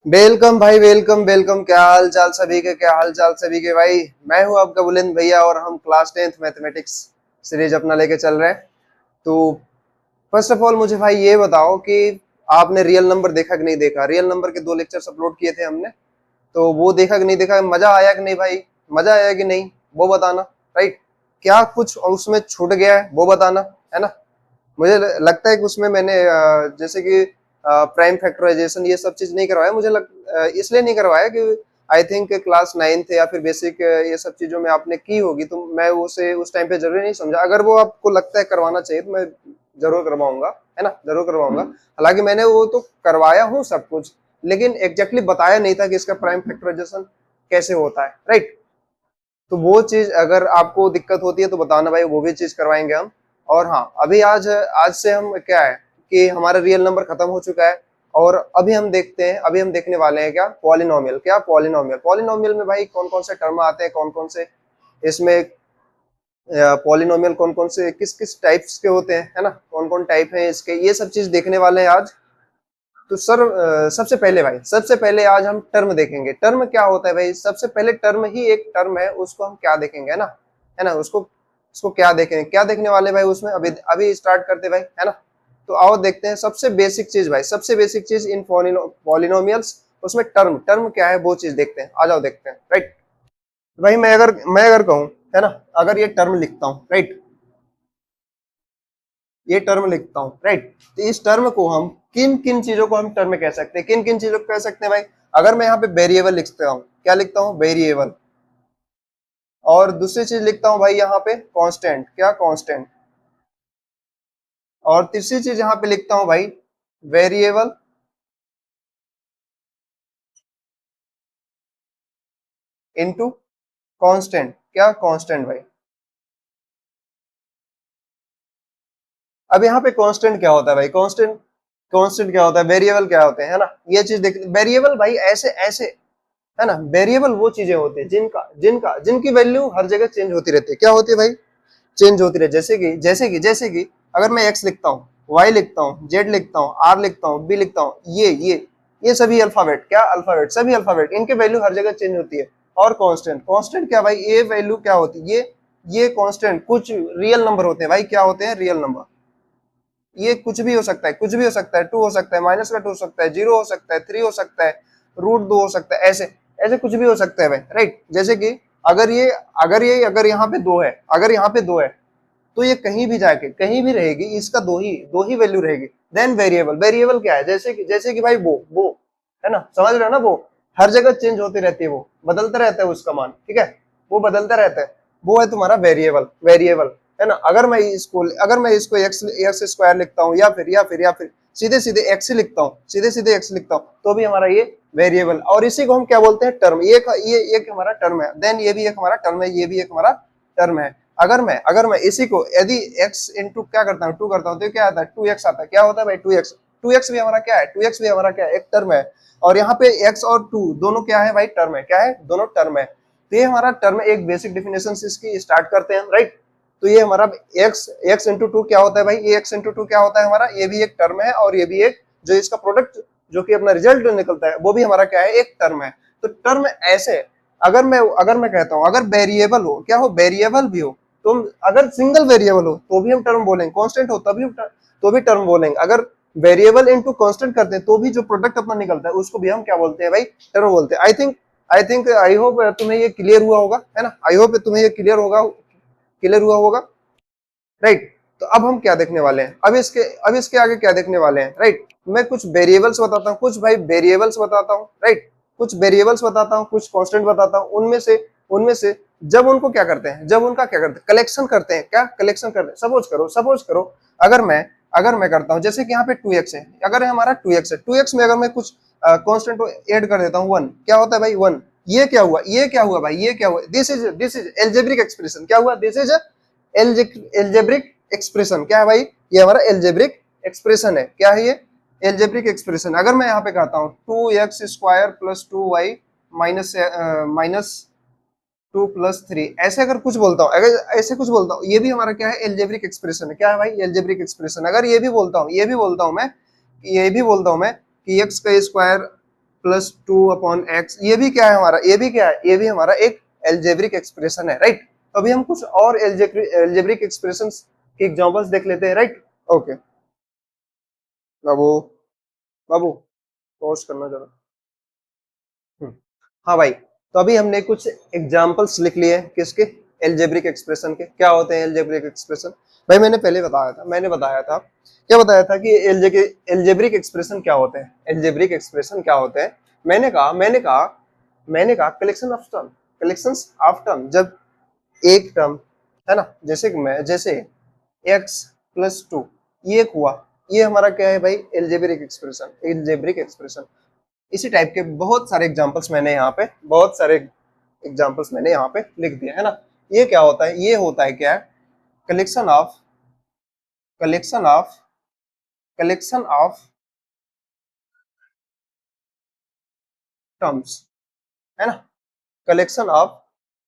Welcome भाई, welcome welcome. क्या हाल चाल सभी के, क्या हाल चाल सभी के भाई। मैं हूं आपका बुलंद भैया और हम क्लास 10th मैथमेटिक्स सीरीज अपना लेके चल रहे हैं। तो फर्स्ट ऑफ ऑल मुझे भाई ये बताओ कि आपने रियल नंबर देखा कि नहीं देखा। रियल नंबर के 2 लेक्चर्स अपलोड किए थे हमने, तो वो देखा कि नहीं देखा, मजा आया कि नहीं भाई, मजा आया कि नहीं वो बताना। राइट, क्या कुछ उसमें छूट गया है वो बताना, है ना। मुझे लगता है कि उसमें मैंने जैसे कि प्राइम फैक्टराइजेशन ये सब चीज नहीं करवाया। इसलिए नहीं करवाया कि आई थिंक क्लास 9 थे या फिर बेसिक ये सब चीजों में आपने की होगी, तो मैं उसे उस टाइम पे जरूरी नहीं समझा। अगर वो आपको लगता है करवाना चाहिए तो मैं जरूर करवाऊंगा, है ना, जरूर करवाऊंगा। हालांकि मैंने वो तो करवाया हूँ सब कुछ, लेकिन एग्जैक्टली बताया नहीं था कि इसका प्राइम फैक्टराइजेशन कैसे होता है। राइट, तो वो चीज अगर आपको दिक्कत होती है तो बताना भाई, वो भी चीज करवाएंगे हम। और हाँ, अभी आज आज से हम क्या है कि हमारा रियल नंबर खत्म हो चुका है और अभी हम देखते हैं, अभी हम देखने वाले हैं क्या, पॉलिनोमियल। क्या पॉलिनोमियल, पॉलिनोमियल में भाई कौन कौन से टर्म आते हैं, कौन कौन से इसमें पॉलिनोमियल कौन कौन से किस किस टाइप्स के होते हैं, है ना, कौन कौन टाइप है इसके, ये सब चीज देखने वाले हैं आज। तो सर सबसे पहले भाई, सबसे पहले आज हम टर्म देखेंगे। टर्म क्या होता है भाई, सबसे पहले टर्म ही एक टर्म है, उसको हम क्या देखेंगे, है ना, है ना। उसको उसको क्या देखेंगे, क्या देखने वाले भाई उसमें, अभी अभी स्टार्ट करते भाई, है ना। तो आओ देखते हैं सबसे बेसिक चीज भाई, सबसे बेसिक चीज इन पॉलिनोमियल्स, उसमें टर्म, टर्म क्या है वो चीज देखते हैं। आ जाओ देखते हैं। राइट भाई, मैं अगर कहूँ, है ना, अगर ये टर्म लिखता हूँ, राइट, ये टर्म लिखता हूं, राइट, तो इस टर्म को हम किन किन चीजों को हम टर्म कह सकते हैं, किन किन चीजों को कह सकते हैं भाई। अगर मैं यहाँ पे वेरिएबल लिखता हूँ, क्या लिखता हूँ, वेरिएबल। और दूसरी चीज लिखता हूँ भाई यहाँ पे कांस्टेंट, क्या, कांस्टेंट। और तीसरी चीज यहाँ पे लिखता हूँ भाई वेरिएबल इनटू कांस्टेंट, क्या, कांस्टेंट भाई। अब यहाँ पे कांस्टेंट क्या होता है भाई, कांस्टेंट, कांस्टेंट क्या होता है, वेरिएबल क्या होते हैं, है ना। ये चीज देख, वेरिएबल भाई ऐसे ऐसे, है ना। वेरिएबल वो चीजें होती है जिनका जिनका जिनकी वैल्यू हर जगह चेंज होती रहती है। क्या होती है भाई, चेंज होती रहे। जैसे कि अगर मैं एक्स लिखता हूँ, वाई लिखता हूँ, जेड लिखता हूँ, आर लिखता हूँ, बी लिखता हूँ, ये सभी अल्फाबेट, क्या, अल्फाबेट, सभी अल्फाबेट, इनके वैल्यू हर जगह चेंज होती है। और कांस्टेंट, कांस्टेंट क्या भाई, ये वैल्यू क्या होती है, ये कांस्टेंट कुछ रियल नंबर होते हैं भाई। क्या होते हैं, रियल नंबर। ये कुछ भी हो सकता है, कुछ भी हो सकता है, 2 हो सकता है, माइनस का 2 हो सकता है, 0 हो सकता है, 3 हो सकता है, √2 हो सकता है, ऐसे ऐसे कुछ भी हो सकता है भाई। राइट, जैसे कि अगर यहाँ पे 2 है, अगर यहाँ पे 2 है, तो ये कहीं भी जाके कहीं भी रहेगी, इसका दो ही वैल्यू रहेगी। देन वेरिएबल, वेरिएबल क्या है, जैसे कि भाई वो, है ना, समझ रहे हो ना, वो हर जगह चेंज होती रहती है, वो बदलता रहता है उसका मान, ठीक है, वो बदलता रहता है। वो है तुम्हारा वेरिएबल, वेरिएबल, है ना। अगर मैं इसको एक्स एक्स स्क्वायर लिखता हूँ, या फिर सीधे सीधे एक्स लिखता हूँ, सीधे सीधे एक्स लिखता हूँ, तो भी हमारा ये वेरिएबल। और इसी को हम क्या बोलते हैं, टर्म। ये एक हमारा टर्म है, देन ये भी एक हमारा टर्म है, ये भी एक हमारा टर्म है। अगर मैं इसी को यदि x इंटू क्या करता हूँ, 2 करता हूँ, तो क्या आता है, 2x आता है। क्या होता है भाई, 2x, 2x भी हमारा क्या है, 2x भी हमारा क्या है, एक टर्म है। और यहाँ पे x और 2 दोनों क्या है भाई, टर्म है, क्या है, दोनों टर्म है। तो ये हमारा टर्म, एक बेसिक डेफिनेशन से इसकी स्टार्ट करते हैं, राइट। तो ये हमारा x इंटू 2 क्या होता है भाई, ये x इंटू 2 क्या होता है हमारा, ये भी एक टर्म है, और ये भी एक, जो इसका प्रोडक्ट, जो कि अपना रिजल्ट निकलता है, वो भी हमारा क्या है, एक टर्म है। तो टर्म ऐसे, अगर मैं कहता हूं, अगर वेरिएबल हो, क्या हो, वेरिएबल भी हो, तो अगर सिंगल वेरिएबल हो तो भी हम टर्म बोलेंगे, कांस्टेंट हो तभी हम तो भी टर्म बोलेंगे। अगर वेरिएबल इनटू कांस्टेंट करते हैं तो भी जो प्रोडक्ट अपना निकलता है उसको भी हम क्या बोलते हैं भाई, टर्म बोलते हैं। आई होप तुम्हें ये क्लियर हुआ होगा, है ना, आई होप तुम्हें ये क्लियर हुआ होगा। राइट, तो अब हम क्या देखने वाले हैं, अब इसके आगे क्या देखने वाले हैं, राइट। मैं कुछ वेरिएबल्स बताता हूँ, कुछ भाई वेरिएबल्स बताता हूँ, राइट, कुछ वेरिएबल्स बताता हूँ, कुछ कांस्टेंट बताता हूँ। उनमें से जब उनको क्या करते हैं, जब उनका क्या करते हैं, कलेक्शन करते हैं, क्या, कलेक्शन करते हैं। सपोज करो अगर मैं करता हूँ, जैसे कि यहाँ पे 2x है, अगर हमारा 2x है, 2x में अगर मैं कुछ कांस्टेंट को ऐड कर देता हूँ, 1, क्या होता है भाई, 1। ये क्या हुआ भाई, ये क्या हुआ, दिस इज एल्जेब्रिक एक्सप्रेशन। क्या हुआ, दिस इज एल्जेब्रिक एक्सप्रेशन। क्या है भाई, ये हमारा एल्जेब्रिक एक्सप्रेशन है। क्या है ये, एल्जेब्रिक एक्सप्रेशन। अगर मैं यहाँ पे कहता हूँ 2x² plus 2y minus minus 2 + 3, ऐसे अगर कुछ बोलता हूँ, अगर ऐसे कुछ बोलता हूँ, ये भी हमारा क्या है, एल्जेब्रिक एक्सप्रेशन है। क्या है भाई, एल्जेब्रिक एक्सप्रेशन। अगर ये भी बोलता हूँ मैं कि x का स्क्वायर प्लस 2/x, ये भी क्या है हमारा, ये भी क्या है, ये भी हमारा एक एल्जेब्रिक एक्सप्रेशन है, राइट। तो अभी हम कुछ और एल्जेब्रिक एक्सप्रेशन के एग्जांपल्स देख लेते हैं, राइट। ओके बाबू, बाबू पॉज करना जरा। हाँ भाई, तो अभी हमने कुछ एग्जांपल्स लिख लिए हैं किसके, एल्जेब्रिक एक्सप्रेशन के। क्या होते हैं एल्जेब्रिक एक्सप्रेशन? भाई मैंने पहले बताया था, क्या बताया था कि एल्जेब्रिक एक्सप्रेशन क्या होते हैं, एल्जेब्रिक एक्सप्रेशन क्या होते हैं। मैंने कहा collection of term, collections of term, जब एक टर्म है ना, जैसे x प्लस 2 ये एक हुआ, ये हमारा क्या है भाई, एल्जेब्रिक एक्सप्रेशन, एल्जेब्रिक एक्सप्रेशन। इसी टाइप के बहुत सारे एग्जांपल्स मैंने यहाँ पे, लिख दिए है ना। ये क्या होता है, ये होता है क्या, collection of collection of collection of terms, है ना, कलेक्शन ऑफ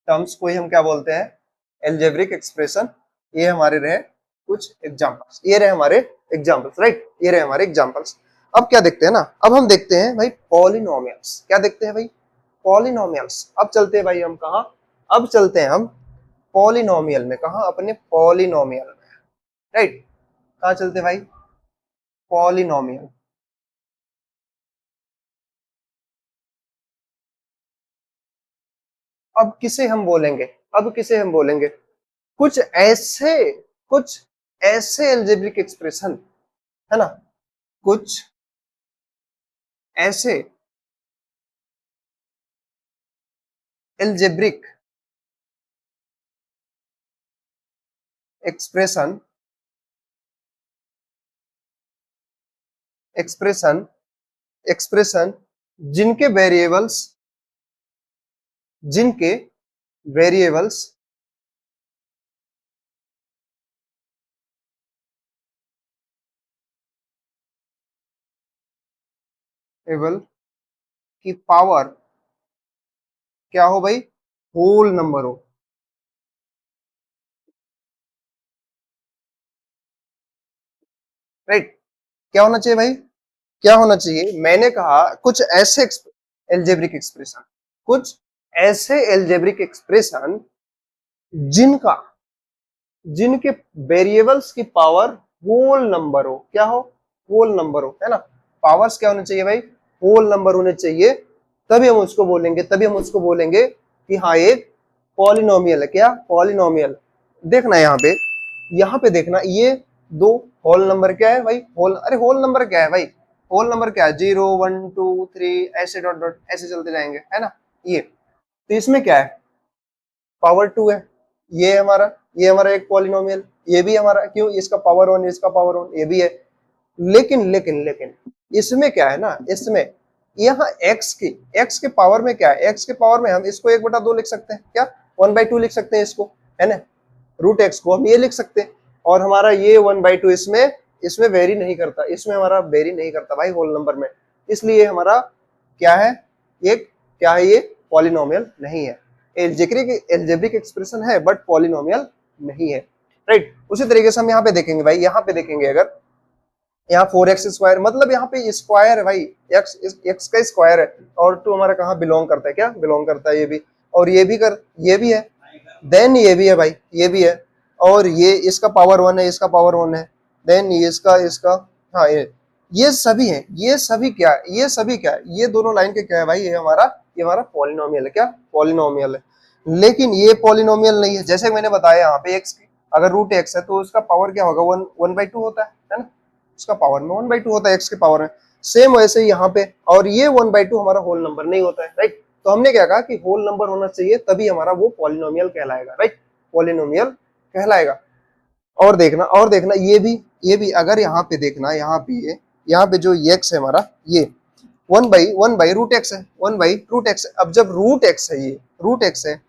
टर्म्स को ही हम क्या बोलते हैं, एल्जेब्रिक एक्सप्रेशन। ये हमारे रहे कुछ एग्जांपल्स, ये रहे हमारे एग्जांपल्स, राइट, ये रहे हमारे एग्जांपल्स। अब क्या देखते हैं ना, अब हम देखते हैं भाई पॉलिनोमियल्स। क्या देखते हैं भाई, पॉलिनोमियल्स। अब चलते हैं भाई हम कहा, अब चलते हैं हम पॉलिनोमियल में, कहा अपने पॉलिनोमियल में, राइट। कहा चलते हैं भाई, पॉलिनोमियल। अब किसे हम बोलेंगे, अब किसे हम बोलेंगे, कुछ ऐसे कुछ ऐसे एल्जेब्रिक एक्सप्रेशन, है ना, कुछ ऐसे एल्जेब्रिक एक्सप्रेशन एक्सप्रेशन एक्सप्रेशन जिनके वेरिएबल्स, जिनके वेरिएबल्स एबल की पावर क्या हो भाई, होल नंबर हो, राइट। क्या होना चाहिए भाई, क्या होना चाहिए, मैंने कहा कुछ ऐसे एल्जेब्रिक एक्सप्रेशन, कुछ ऐसे एल्जेब्रिक एक्सप्रेशन जिनका, जिनके वेरिएबल्स की पावर होल नंबर हो, क्या हो, होल नंबर हो, है ना। पावर्स क्या होने चाहिए भाई, होल नंबर होने चाहिए, तभी हम उसको बोलेंगे, कि हाँ एक पॉलिनोमियल है। क्या पॉलिनोमियल, देखना यहाँ पे देखना, ये दो होल नंबर क्या है भाई, होल, अरे होल नंबर क्या है भाई, होल नंबर क्या है, 0 1 2 3 ऐसे डॉट डॉट ऐसे चलते जाएंगे, है ना। ये तो इसमें क्या है, पावर 2 है, ये हमारा एक पॉलिनोमियल, ये भी हमारा, क्यों, इसका पावर 1, इसका पावर 1, ये भी है। लेकिन इसमें क्या है ना, इसमें यहाँ x के पावर में क्या है, x के पावर में हम इसको 1/2 लिख सकते हैं, क्या 1/2 लिख सकते हैं इसको, है ना, रूट एक्स को हम ये लिख सकते हैं। और हमारा ये 1/2 इसमें इसमें वेरी नहीं करता, इसमें हमारा वेरी नहीं करता भाई होल नंबर में, इसलिए हमारा क्या है, एक क्या है, ये पॉलिनोमियल नहीं है, एल्जेब्रिक एक्सप्रेशन है बट पॉलिनोमियल नहीं है, राइट। उसी तरीके से हम यहाँ पे देखेंगे भाई, यहाँ पे देखेंगे अगर यहाँ 4x स्क्वायर, मतलब यहाँ पे स्क्वायर है भाई, x का स्क्वायर है, और 2 हमारा कहाँ बिलोंग करता है, क्या बिलोंग करता है, ये भी, और ये भी है, देन ये भी है भाई, ये भी है, और ये इसका पावर 1 है, इसका पावर 1 है, देन ये इसका इसका, हाँ ये सभी हैं, ये सभी क्या है, ये दोनों लाइन के क्या है भाई, ये हमारा पॉलिनोमियल है, क्या पॉलिनोमियल है। लेकिन ये पॉलिनोमियल नहीं है, जैसे मैंने बताया यहाँ पे x की अगर रूट x है तो उसका पावर क्या होगा, 1/2 होता है ना, उसका पावर में 1/2 होता है, x के पावर में। सेम वैसे ही यहाँ पे, और ये 1/2 हमारा होल नंबर नहीं होता है, राइट। तो हमने क्या कहा कि होल नंबर होना चाहिए तभी हमारा वो पॉलिनोमियल कहलाएगा, राइट, पॉलिनोमियल कहलाएगा। और देखना ये भी अगर यहाँ पे देखना, यहाँ पे जो x है हमारा, ये 1/1 रूट एक्स है, 1/√x है। अब जब रूट एक्स है, ये रूट एक्स है,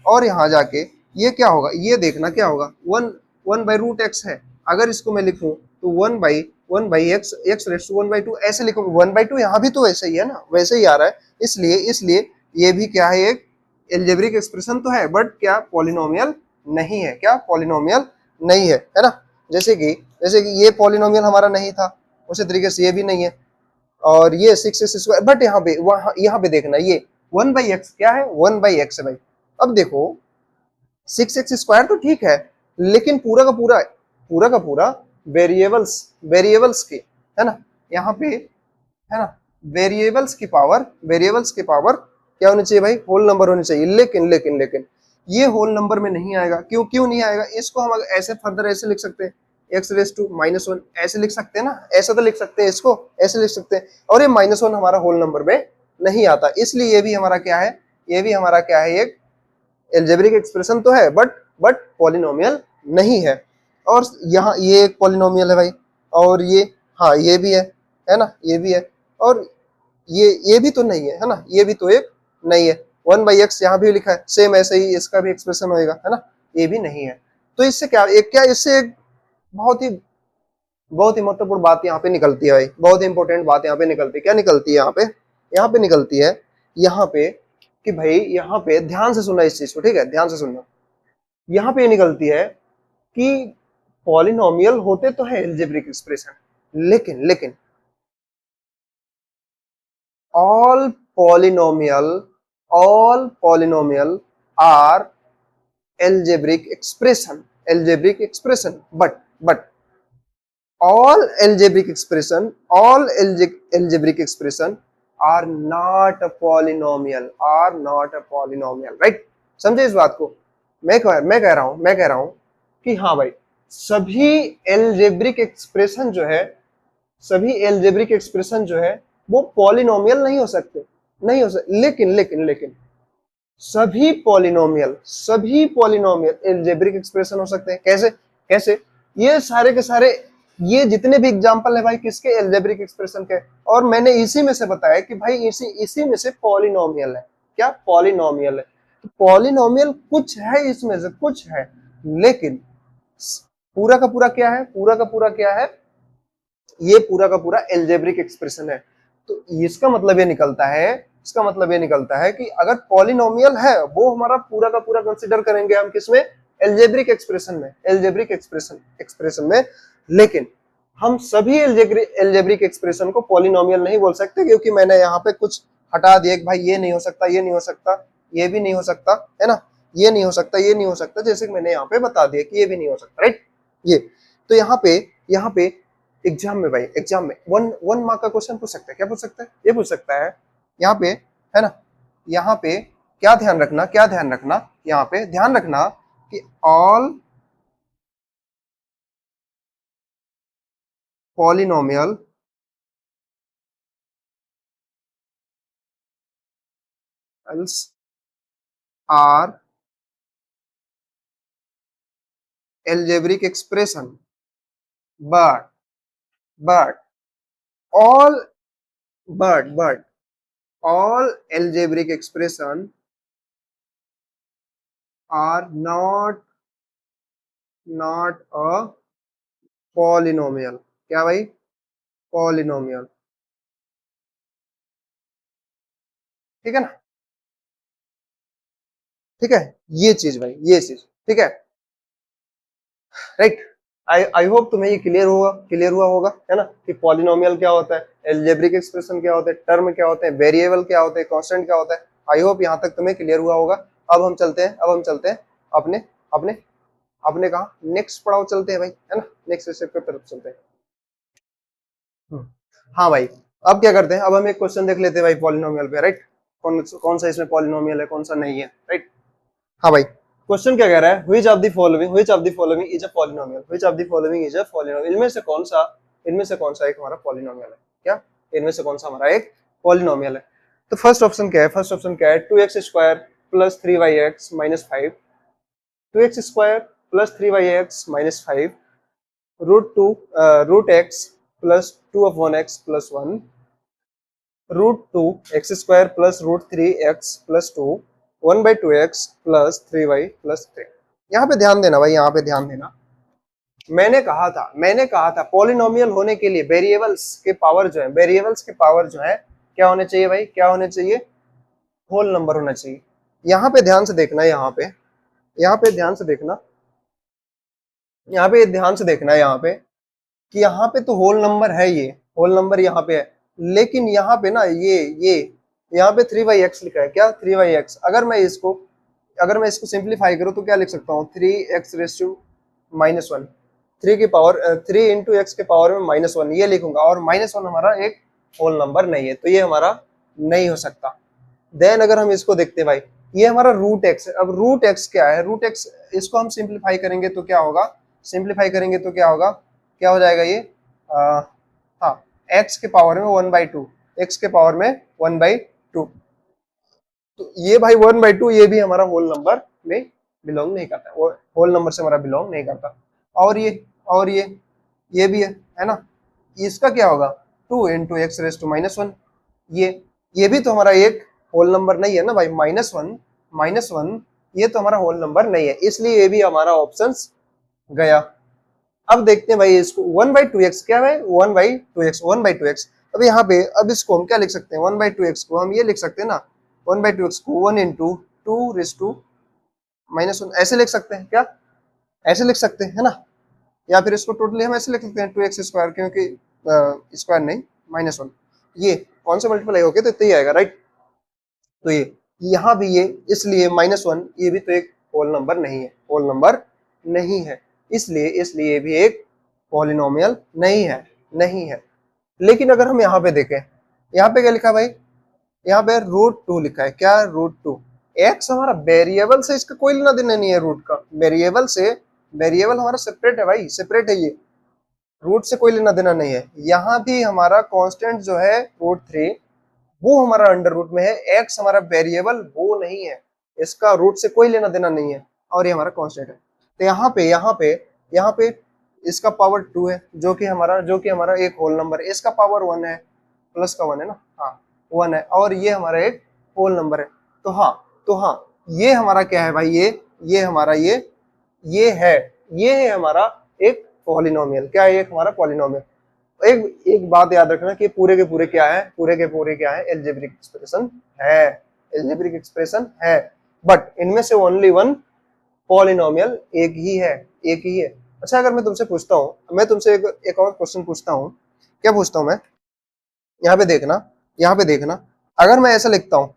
और यहाँ जाके ये क्या होगा, ये देखना क्या होगा, 1/√x है। अगर इसको मैं लिखूं तो 1/1 x रेस टू 1/2 ऐसे लिखूंगा, 1/2 यहाँ भी तो वैसे ही है ना, वैसे ही आ रहा है, इसलिए ये भी क्या है, एक एल्जेब्रिक एक्सप्रेशन तो है बट क्या पॉलिनोमियल नहीं है, क्या पॉलिनोमियल नहीं है ना। जैसे कि ये पॉलिनोमियल हमारा नहीं था, उसी तरीके से ये भी नहीं है, और ये 6x², बट यहाँ पे देखना ये 1/x क्या है, 1/x है भाई। अब देखो 6x² तो ठीक है, लेकिन पूरा का पूरा वेरिएबल्स की, है ना, यहाँ पे, है ना, वेरिएबल्स की पावर क्या होनी चाहिए भाई, होल नंबर होनी चाहिए। लेकिन ये होल नंबर में नहीं आएगा। क्यों नहीं आएगा? इसको हम अगर ऐसे फर्दर ऐसे लिख सकते हैं, x⁻⁻1 ऐसे लिख सकते हैं ना, ऐसा तो लिख सकते हैं, इसको ऐसे लिख सकते हैं। और ये -1 हमारा होल नंबर में नहीं आता, इसलिए ये भी हमारा क्या है, एक एल्जेब्रिक एक्सप्रेशन तो है, बट पॉलिनोमियल नहीं है। और यहाँ ये एक पॉलिनोमियल है भाई, और ये, हाँ ये भी है ना, ये भी है, और ये भी तो नहीं है ना, ये भी तो एक नहीं है। 1/x यहाँ भी लिखा है, सेम ऐसे ही इसका भी एक्सप्रेशन होएगा, है ना, ये भी नहीं है। तो इससे इससे एक बहुत ही महत्वपूर्ण बात यहाँ पे निकलती है भाई, बहुत ही इंपॉर्टेंट बात यहाँ पे निकलती है। क्या निकलती है यहाँ पे निकलती है यहाँ पे, कि भाई यहाँ पे ध्यान से सुनना इस चीज को, ठीक है, ध्यान से सुनना। यहाँ पे निकलती है कि पॉलिनोमियल होते तो है एल्जेब्रिक एक्सप्रेशन, लेकिन all polynomial are algebraic expression, but all algebraic expression are not a polynomial, right? समझे इस बात को? मैं कह रहा हूं कि हाँ भाई, सभी एल्जेब्रिक एक्सप्रेशन जो है वो पॉलिनोमियल नहीं हो सकते, लेकिन सभी पॉलिनोमियल एल्जेब्रिक एक्सप्रेशन हो सकते हैं। कैसे? ये सारे के सारे, ये जितने भी एग्जांपल है भाई किसके, एल्जेब्रिक एक्सप्रेशन के, और मैंने इसी में से बताया कि भाई इसी में से पॉलिनोमियल है। क्या पॉलिनोमियल है? पॉलिनोमियल कुछ है, इसमें से कुछ है, लेकिन पूरा का पूरा क्या है, ये पूरा का पूरा एल्जेब्रिक एक्सप्रेशन है। तो इसका मतलब ये निकलता है कि अगर पॉलिनोमियल है, वो हमारा पूरा का पूरा कंसीडर करेंगे हम किसमें, एल्जेब्रिक एक्सप्रेशन में। लेकिन हम सभी एल्जेब्रिक एक्सप्रेशन को पॉलिनोमियल नहीं बोल सकते, क्योंकि मैंने यहाँ पे कुछ हटा दिया कि भाई ये नहीं हो सकता, ये नहीं हो सकता, ये भी नहीं हो सकता, है ना, ये नहीं हो सकता, जैसे कि मैंने यहाँ पे बता दिया कि ये भी नहीं हो सकता, राइट। ये तो यहाँ पे एग्जाम में वन मार्क का क्वेश्चन पूछ सकता है। क्या पूछ सकता है? ये पूछ सकता है यहाँ पे, है ना, यहाँ पे क्या ध्यान रखना, यहाँ पे ध्यान रखना कि all polynomial are algebraic expression, but all but all algebraic expression are not a polynomial। क्या भाई? पॉलिनोमियल, ठीक है ना, ठीक है, ये चीज भाई, ये चीज, ठीक है, राइट। आई होप तुम्हें ये क्लियर हुआ होगा, है ना, कि पॉलिनोमियल क्या होता है, एल्जेब्रिक एक्सप्रेशन क्या होता है, टर्म क्या होते हैं, वेरिएबल क्या होते हैं, कांस्टेंट क्या होता है। आई होप यहाँ तक तुम्हें क्लियर हुआ होगा। अब हम चलते हैं अपने अपने अपने कहा नेक्स्ट पड़ाव चलते हैं भाई, है ना, नेक्स्ट स्टेप की तरफ चलते हैं। हाँ भाई, अब क्या करते हैं, अब हम एक क्वेश्चन देख लेते हैं भाई पॉलिनोमियल पे, राइट। कौन सा इसमें पॉलिनोमियल है, कौन सा नहीं है, राइट। हाँ भाई, क्वेश्चन क्या कह रहा है, which of the following is a polynomial, इनमें से कौन सा एक हमारा पॉलिनोमियल है। क्या? इनमें से कौन सा हमारा एक पॉलिनोमियल है? तो फर्स्ट ऑप्शन क्या है, 2x² plus 3y(x) minus 5, 2x² plus 3y(x) minus 5, √x plus 2/(x) plus 1, √2x² plus √3x plus 2, 1/2x plus 3y plus 3। यहाँ पे ध्यान देना भाई, यहाँ पे ध्यान देना। मैंने कहा था पॉलिनोमियल होने के लिए वेरिएबल्स के पावर जो है क्या होने चाहिए भाई, क्या होने चाहिए, होल नंबर होना चाहिए। यहाँ पे ध्यान से देखना, यहाँ पे ध्यान से देखना, यहाँ पे कि यहाँ पे तो होल नंबर है, ये होल नंबर यहाँ पे है, लेकिन यहाँ पे ना ये यहाँ पे 3/x लिखा है, क्या 3/x। अगर मैं इसको सिंप्लीफाई करूँ तो क्या लिख सकता हूँ, 3x⁻1, 3 × x के पावर में -1 ये लिखूंगा, और -1 हमारा एक होल नंबर नहीं है, तो ये हमारा नहीं हो सकता। देन अगर हम इसको देखते हैं भाई, ये हमारा रूट एक्स है। अब रूट एक्स क्या है, रूट एक्स इसको हम सिंप्लीफाई करेंगे तो क्या होगा, क्या हो जाएगा ये, हाँ, एक्स के पावर में 1/2, एक्स के पावर में 1/2। तो ये भाई 1/2 ये भी हमारा होल नंबर में बिलोंग नहीं करता, वो होल नंबर से हमारा बिलोंग नहीं करता। और ये भी है ना, इसका क्या होगा, 2 × x⁻1, ये भी तो हमारा एक होल नंबर नहीं है ना भाई, -1 ये तो हमारा होल नंबर नहीं है, इसलिए ये भी हमारा ऑप्शंस गया। अब देखते हैं भाई इसको, 1/2x क्या है, 1/2x। अब इसको हम क्या लिख सकते हैं, 1/2x को हम ये लिख सकते हैं ना, 1/2x को 1 × 2⁻1 ऐसे लिख सकते हैं क्या, ऐसे लिख सकते हैं है ना, या फिर इसको टोटली हम ऐसे लिख सकते हैं 2x², क्योंकि स्क्वायर नहीं, -1 ये कौन से मल्टीप्लाई हो गए तो इतना ही आएगा, राइट। तो ये यहाँ भी ये, इसलिए -1 ये भी तो एक होल नंबर नहीं है, इसलिए ये भी एक पॉलिनोमियल नहीं है। लेकिन अगर हम यहाँ पे देखें, यहाँ पे क्या लिखा भाई, यहाँ पे √2 लिखा है, क्या √2। एक्स हमारा वेरिएबल से इसका कोई लेना देना नहीं है, रूट का वेरिएबल हमारा सेपरेट है भाई, सेपरेट है ये, रूट से कोई लेना देना नहीं है। यहाँ भी हमारा कांस्टेंट जो है √3 वो हमारा अंडर रूट में है, एक्स हमारा वेरिएबल वो नहीं है, इसका रूट से कोई लेना देना नहीं है, और ये हमारा कांस्टेंट है। तो यहाँ पे इसका पावर 2 है, जो कि हमारा एक होल नंबर है, इसका पावर 1 है, प्लस का 1 है ना, हाँ 1 है, और ये हमारा एक होल नंबर है। तो हाँ ये हमारा क्या है भाई, ये हमारा ये है हमारा एक पॉलिनोमियल। क्या है, एक हमारा पॉलिनोमियल। एक बात याद रखना कि पूरे के पूरे क्या है, एल्जेब्रिक एक्सप्रेशन है, बट इनमें से ओनली वन पॉलिनोमियल एक ही है। अच्छा, अगर मैं तुमसे पूछता हूँ, मैं तुमसे एक और क्वेश्चन पूछता हूँ, क्या पूछता हूँ मैं, यहाँ पे देखना, अगर मैं ऐसा लिखता हूँ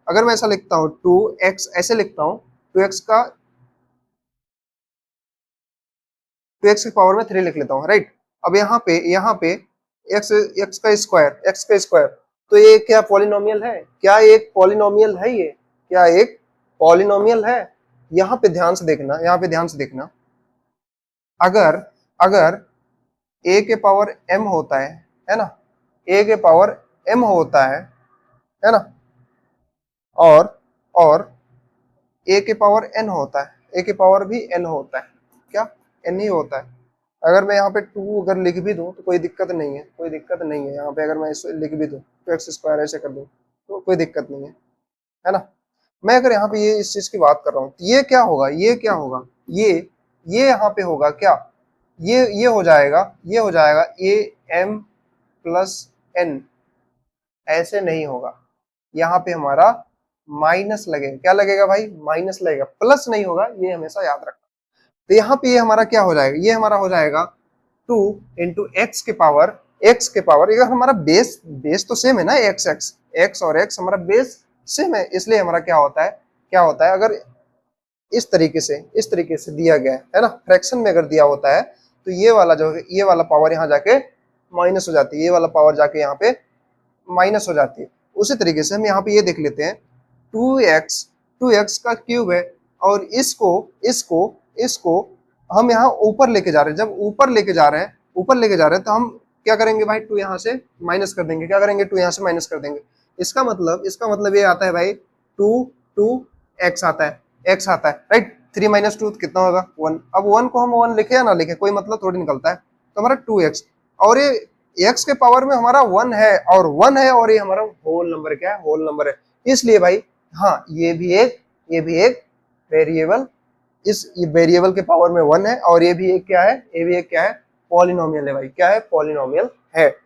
2x, ऐसे लिखता हूँ 2x के पावर में 3 लिख लेता हूँ, राइट। अब यहाँ पे x का स्क्वायर, तो ये क्या पॉलिनोमियल है, एक पॉलिनोमियल है। यहाँ पे ध्यान से देखना, अगर a के पावर m होता है ना, a के पावर m होता है ना, और a के पावर n होता है, a के पावर भी n होता है, क्या n ही होता है। अगर मैं यहाँ पे 2 अगर लिख भी दूं तो कोई दिक्कत नहीं है, यहाँ पे अगर मैं इसे लिख भी दूं तो x² ऐसे कर दूं तो कोई दिक्कत नहीं है ना। मैं अगर यहाँ पे ये इस चीज की बात कर रहा हूँ, तो ये क्या होगा, ये यहाँ पे होगा क्या, ये हो जाएगा am + n, ऐसे नहीं होगा, यहाँ पे हमारा माइनस लगेगा। क्या लगेगा भाई, माइनस लगेगा, प्लस नहीं होगा, ये हमेशा याद रखना। तो यहाँ पे ये हमारा क्या हो जाएगा, ये हमारा हो जाएगा 2 × x के पावर, ये हमारा बेस तो सेम है ना, x और x हमारा बेस सेम है, इसलिए हमारा क्या होता है, अगर इस तरीके से दिया गया है ना, फ्रैक्शन में अगर दिया होता है तो ये वाला पावर यहाँ जाके माइनस हो जाती है, ये वाला पावर जाके यहाँ पे माइनस हो जाती है। उसी तरीके से हम यहाँ पे ये देख लेते हैं 2x का क्यूब है, और इसको हम यहाँ ऊपर लेके जा रहे हैं। जब ऊपर लेके जा रहे हैं तो हम क्या करेंगे भाई, 2 यहाँ से माइनस कर देंगे। इसका मतलब ये आता है भाई 2x आता है, राइट। 3 - 2 कितना होगा, 1। अब 1 को हम 1 लिखे या ना लिखे कोई मतलब थोड़ी निकलता है, तो हमारा 2x, और ये x के पावर में हमारा 1 है, और ये हमारा होल नंबर है, इसलिए भाई हाँ ये भी एक वेरिएबल, ये वेरिएबल के पावर में 1 है, और ये भी एक क्या है, पॉलिनोमियल है भाई, क्या है, पॉलिनोमियल है।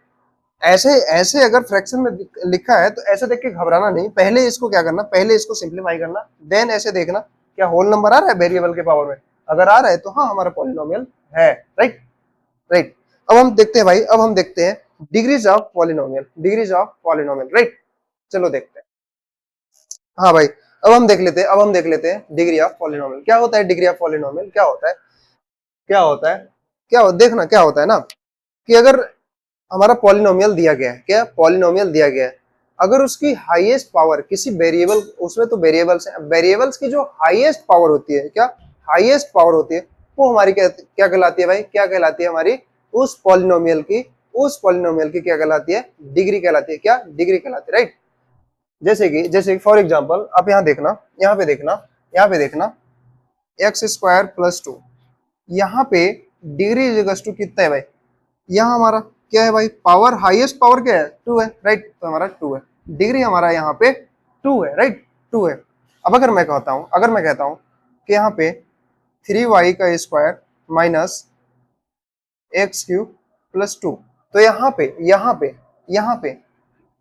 ऐसे अगर फ्रैक्शन में लिखा है तो ऐसे देख के घबराना नहीं, पहले इसको क्या करना, पहले इसको सिंप्लीफाई करना, देन ऐसे देखना क्या होल नंबर आ रहा है वेरिएबल के पावर में, अगर आ रहा है तो हाँ हमारा पॉलिनोमियल है, राइट। अब हम देखते हैं भाई, degrees of polynomial, degrees of polynomial, right. चलो देखते हैं। हाँ भाई, अब हम देख लेते हैं डिग्री ऑफ पॉलिनोमियल क्या होता है। डिग्री ऑफ पॉलिनोमियल क्या होता है, क्या होता है, देखना क्या होता है ना, कि अगर हमारा पॉलिनोमियल दिया गया है, क्या पॉलिनोमियल दिया गया है, अगर उसकी हाईएस्ट पावर किसी वेरिएबल, उसमें तो वेरिएबल्स हैं, वेरिएबल्स की जो हाईएस्ट पावर होती है, क्या हाईएस्ट पावर होती है, वो हमारी क्या क्या कहलाती है भाई, क्या कहलाती है हमारी, उस पॉलिनोमियल की, क्या कहलाती है, डिग्री कहलाती है, क्या डिग्री कहलाती है, राइट। जैसे कि फॉर एग्जांपल आप यहाँ देखना, यहाँ पे देखना एक्स स्क्वायर प्लस टू, यहाँ पे डिग्री इज टू कितना है भाई, यहाँ हमारा क्या है भाई, पावर, हाईएस्ट पावर क्या है, टू है, राइट। तो हमारा टू है, डिग्री हमारा यहाँ पे टू है, राइट, टू है। अब अगर मैं कहता हूँ कि यहाँ पे 3y का square minus x cube plus two, तो यहाँ पे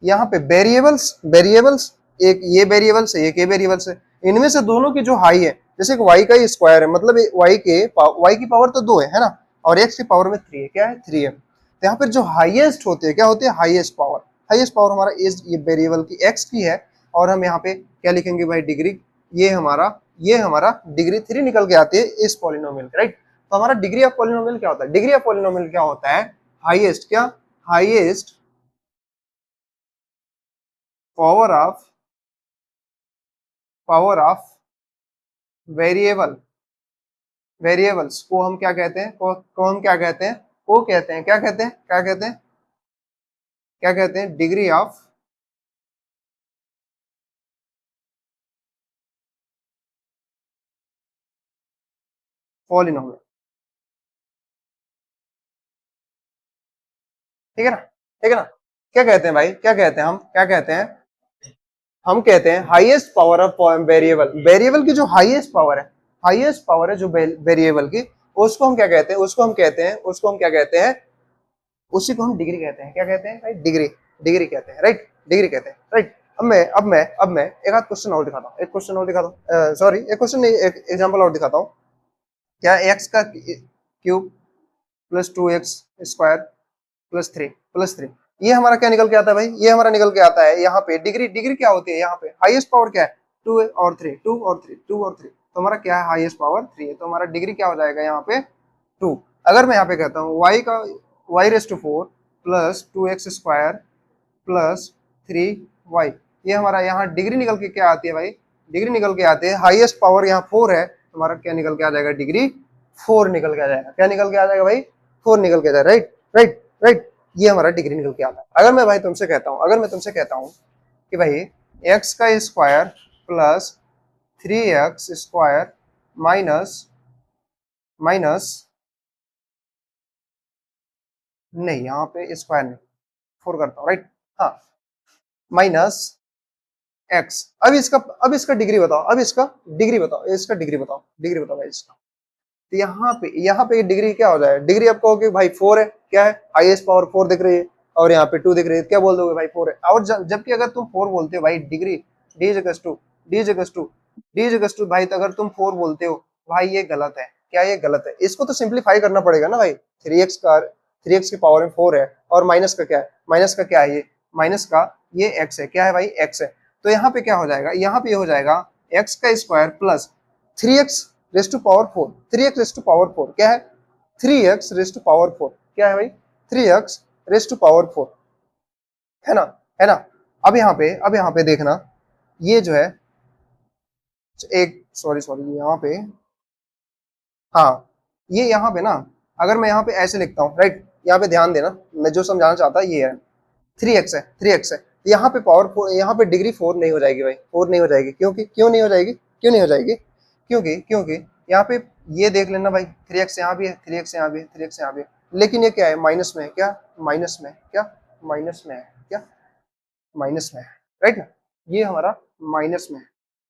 वेरिएबल्स एक ये वेरिएबल्स है, एक ये वेरिएबल्स है, इनमें से दोनों की जो हाई है, जैसे कि y का स्क्वायर है, मतलब y की पावर तो दो है ना, और x की पावर में थ्री है, क्या है, थ्री है। तो यहाँ पर जो हाईएस्ट होते हैं, क्या होते हैं, हाईएस्ट पावर हमारा इस ये वेरिएबल की x की है, और हम यहाँ पे क्या लिखेंगे भाई, डिग्री, ये हमारा डिग्री थ्री निकल के आती है इस पॉलिनोमियल की, राइट। तो हमारा डिग्री ऑफ पॉलिनोमियल क्या होता है, डिग्री ऑफ पॉलिनोमियल क्या होता है, हाईएस्ट, क्या हाईएस्ट पावर ऑफ वेरिएबल्स को हम क्या कहते हैं, को हम क्या कहते हैं, वो कहते हैं, क्या कहते हैं, डिग्री ऑफ पॉलिनोमियल, ठीक है ना, क्या कहते हैं भाई, हम कहते हैं हाईएस्ट पावर ऑफ वेरिएबल की जो हाईएस्ट पावर है जो वेरिएबल की, उसको हम क्या कहते हैं, उसी को हम डिग्री कहते हैं, क्या कहते हैं भाई, डिग्री कहते हैं, राइट, डिग्री कहते हैं, राइट। अब मैं एक आध क्वेश्चन और दिखाता हूँ, सॉरी एक क्वेश्चन नहीं, एक एग्जांपल और दिखाता हूँ। क्या एक्स का cube plus two x square plus three, ये हमारा क्या निकल के आता है भाई, ये हमारा निकल के आता है यहाँ पे डिग्री क्या होती है, यहाँ पे हाईएस्ट पावर क्या है, टू है और थ्री, तो हमारा क्या है, हाईएस्ट पावर थ्री है, तो हमारा डिग्री क्या हो जाएगा यहाँ पे, टू। अगर मैं यहाँ पे कहता हूँ y raise to four plus two x square plus three y, ये हमारा यहाँ डिग्री निकल के क्या आती है भाई, डिग्री निकल के आती है, हाईएस्ट पावर यहाँ फोर है, हमारा क्या निकल के आ जाएगा, डिग्री फोर निकल के आ जाएगा, क्या निकल के आ जाएगा भाई, फोर निकल के आ जाएगा, राइट। ये हमारा डिग्री निकल के आता है। अगर मैं तुमसे कहता हूँ कि भाई एक्स का square plus three x square minus minus नहीं, यहाँ पे स्क्वायर नहीं, फोर करता हूँ, राइट, हाँ, माइनस एक्स। अब इसका डिग्री बताओ, डिग्री बताओ भाई इसका। तो यहाँ पे डिग्री क्या हो जाएगा, डिग्री आप कहोगे भाई फोर है, क्या है, हाईएस्ट पावर फोर दिख रही है, और यहाँ पे टू दिख रही है, क्या बोल दोगे भाई, फोर है। और जबकि अगर तुम फोर बोलते हो भाई, डिग्री डी इक्वल्स टू भाई, तो अगर तुम फोर बोलते हो भाई, ये गलत है, क्या ये गलत है, इसको तो सिंप्लीफाई करना पड़ेगा ना भाई, थ्री एक्स की पावर में फोर है, और माइनस का क्या है, ये माइनस का ये एक्स है, क्या है भाई, एक्स है। तो यहाँ पे क्या हो जाएगा, यहाँ पे हो जाएगा एक्स का square plus three x raise to power four, क्या है, three x raise to power four, क्या है भाई, three x raise to power four, है ना, अब यहाँ पे देखना, ये जो है एक, सॉरी यहाँ पे, हाँ, ये यहाँ पे ना, अगर मैं यहाँ पे ऐसे लिखता हूँ, राइट, यहाँ पे ध्यान देना, मैं जो समझाना चाहता ये है, थ्री एक्स है, यहाँ पे पावर फोर, यहाँ पे डिग्री फोर नहीं हो जाएगी भाई, फोर नहीं हो जाएगी, क्योंकि यहाँ पे ये देख लेना भाई, थ्री एक्स यहाँ भी है, लेकिन ये क्या है, माइनस में है, क्या माइनस में है, माइनस में है, राइट ना, ये हमारा माइनस में है।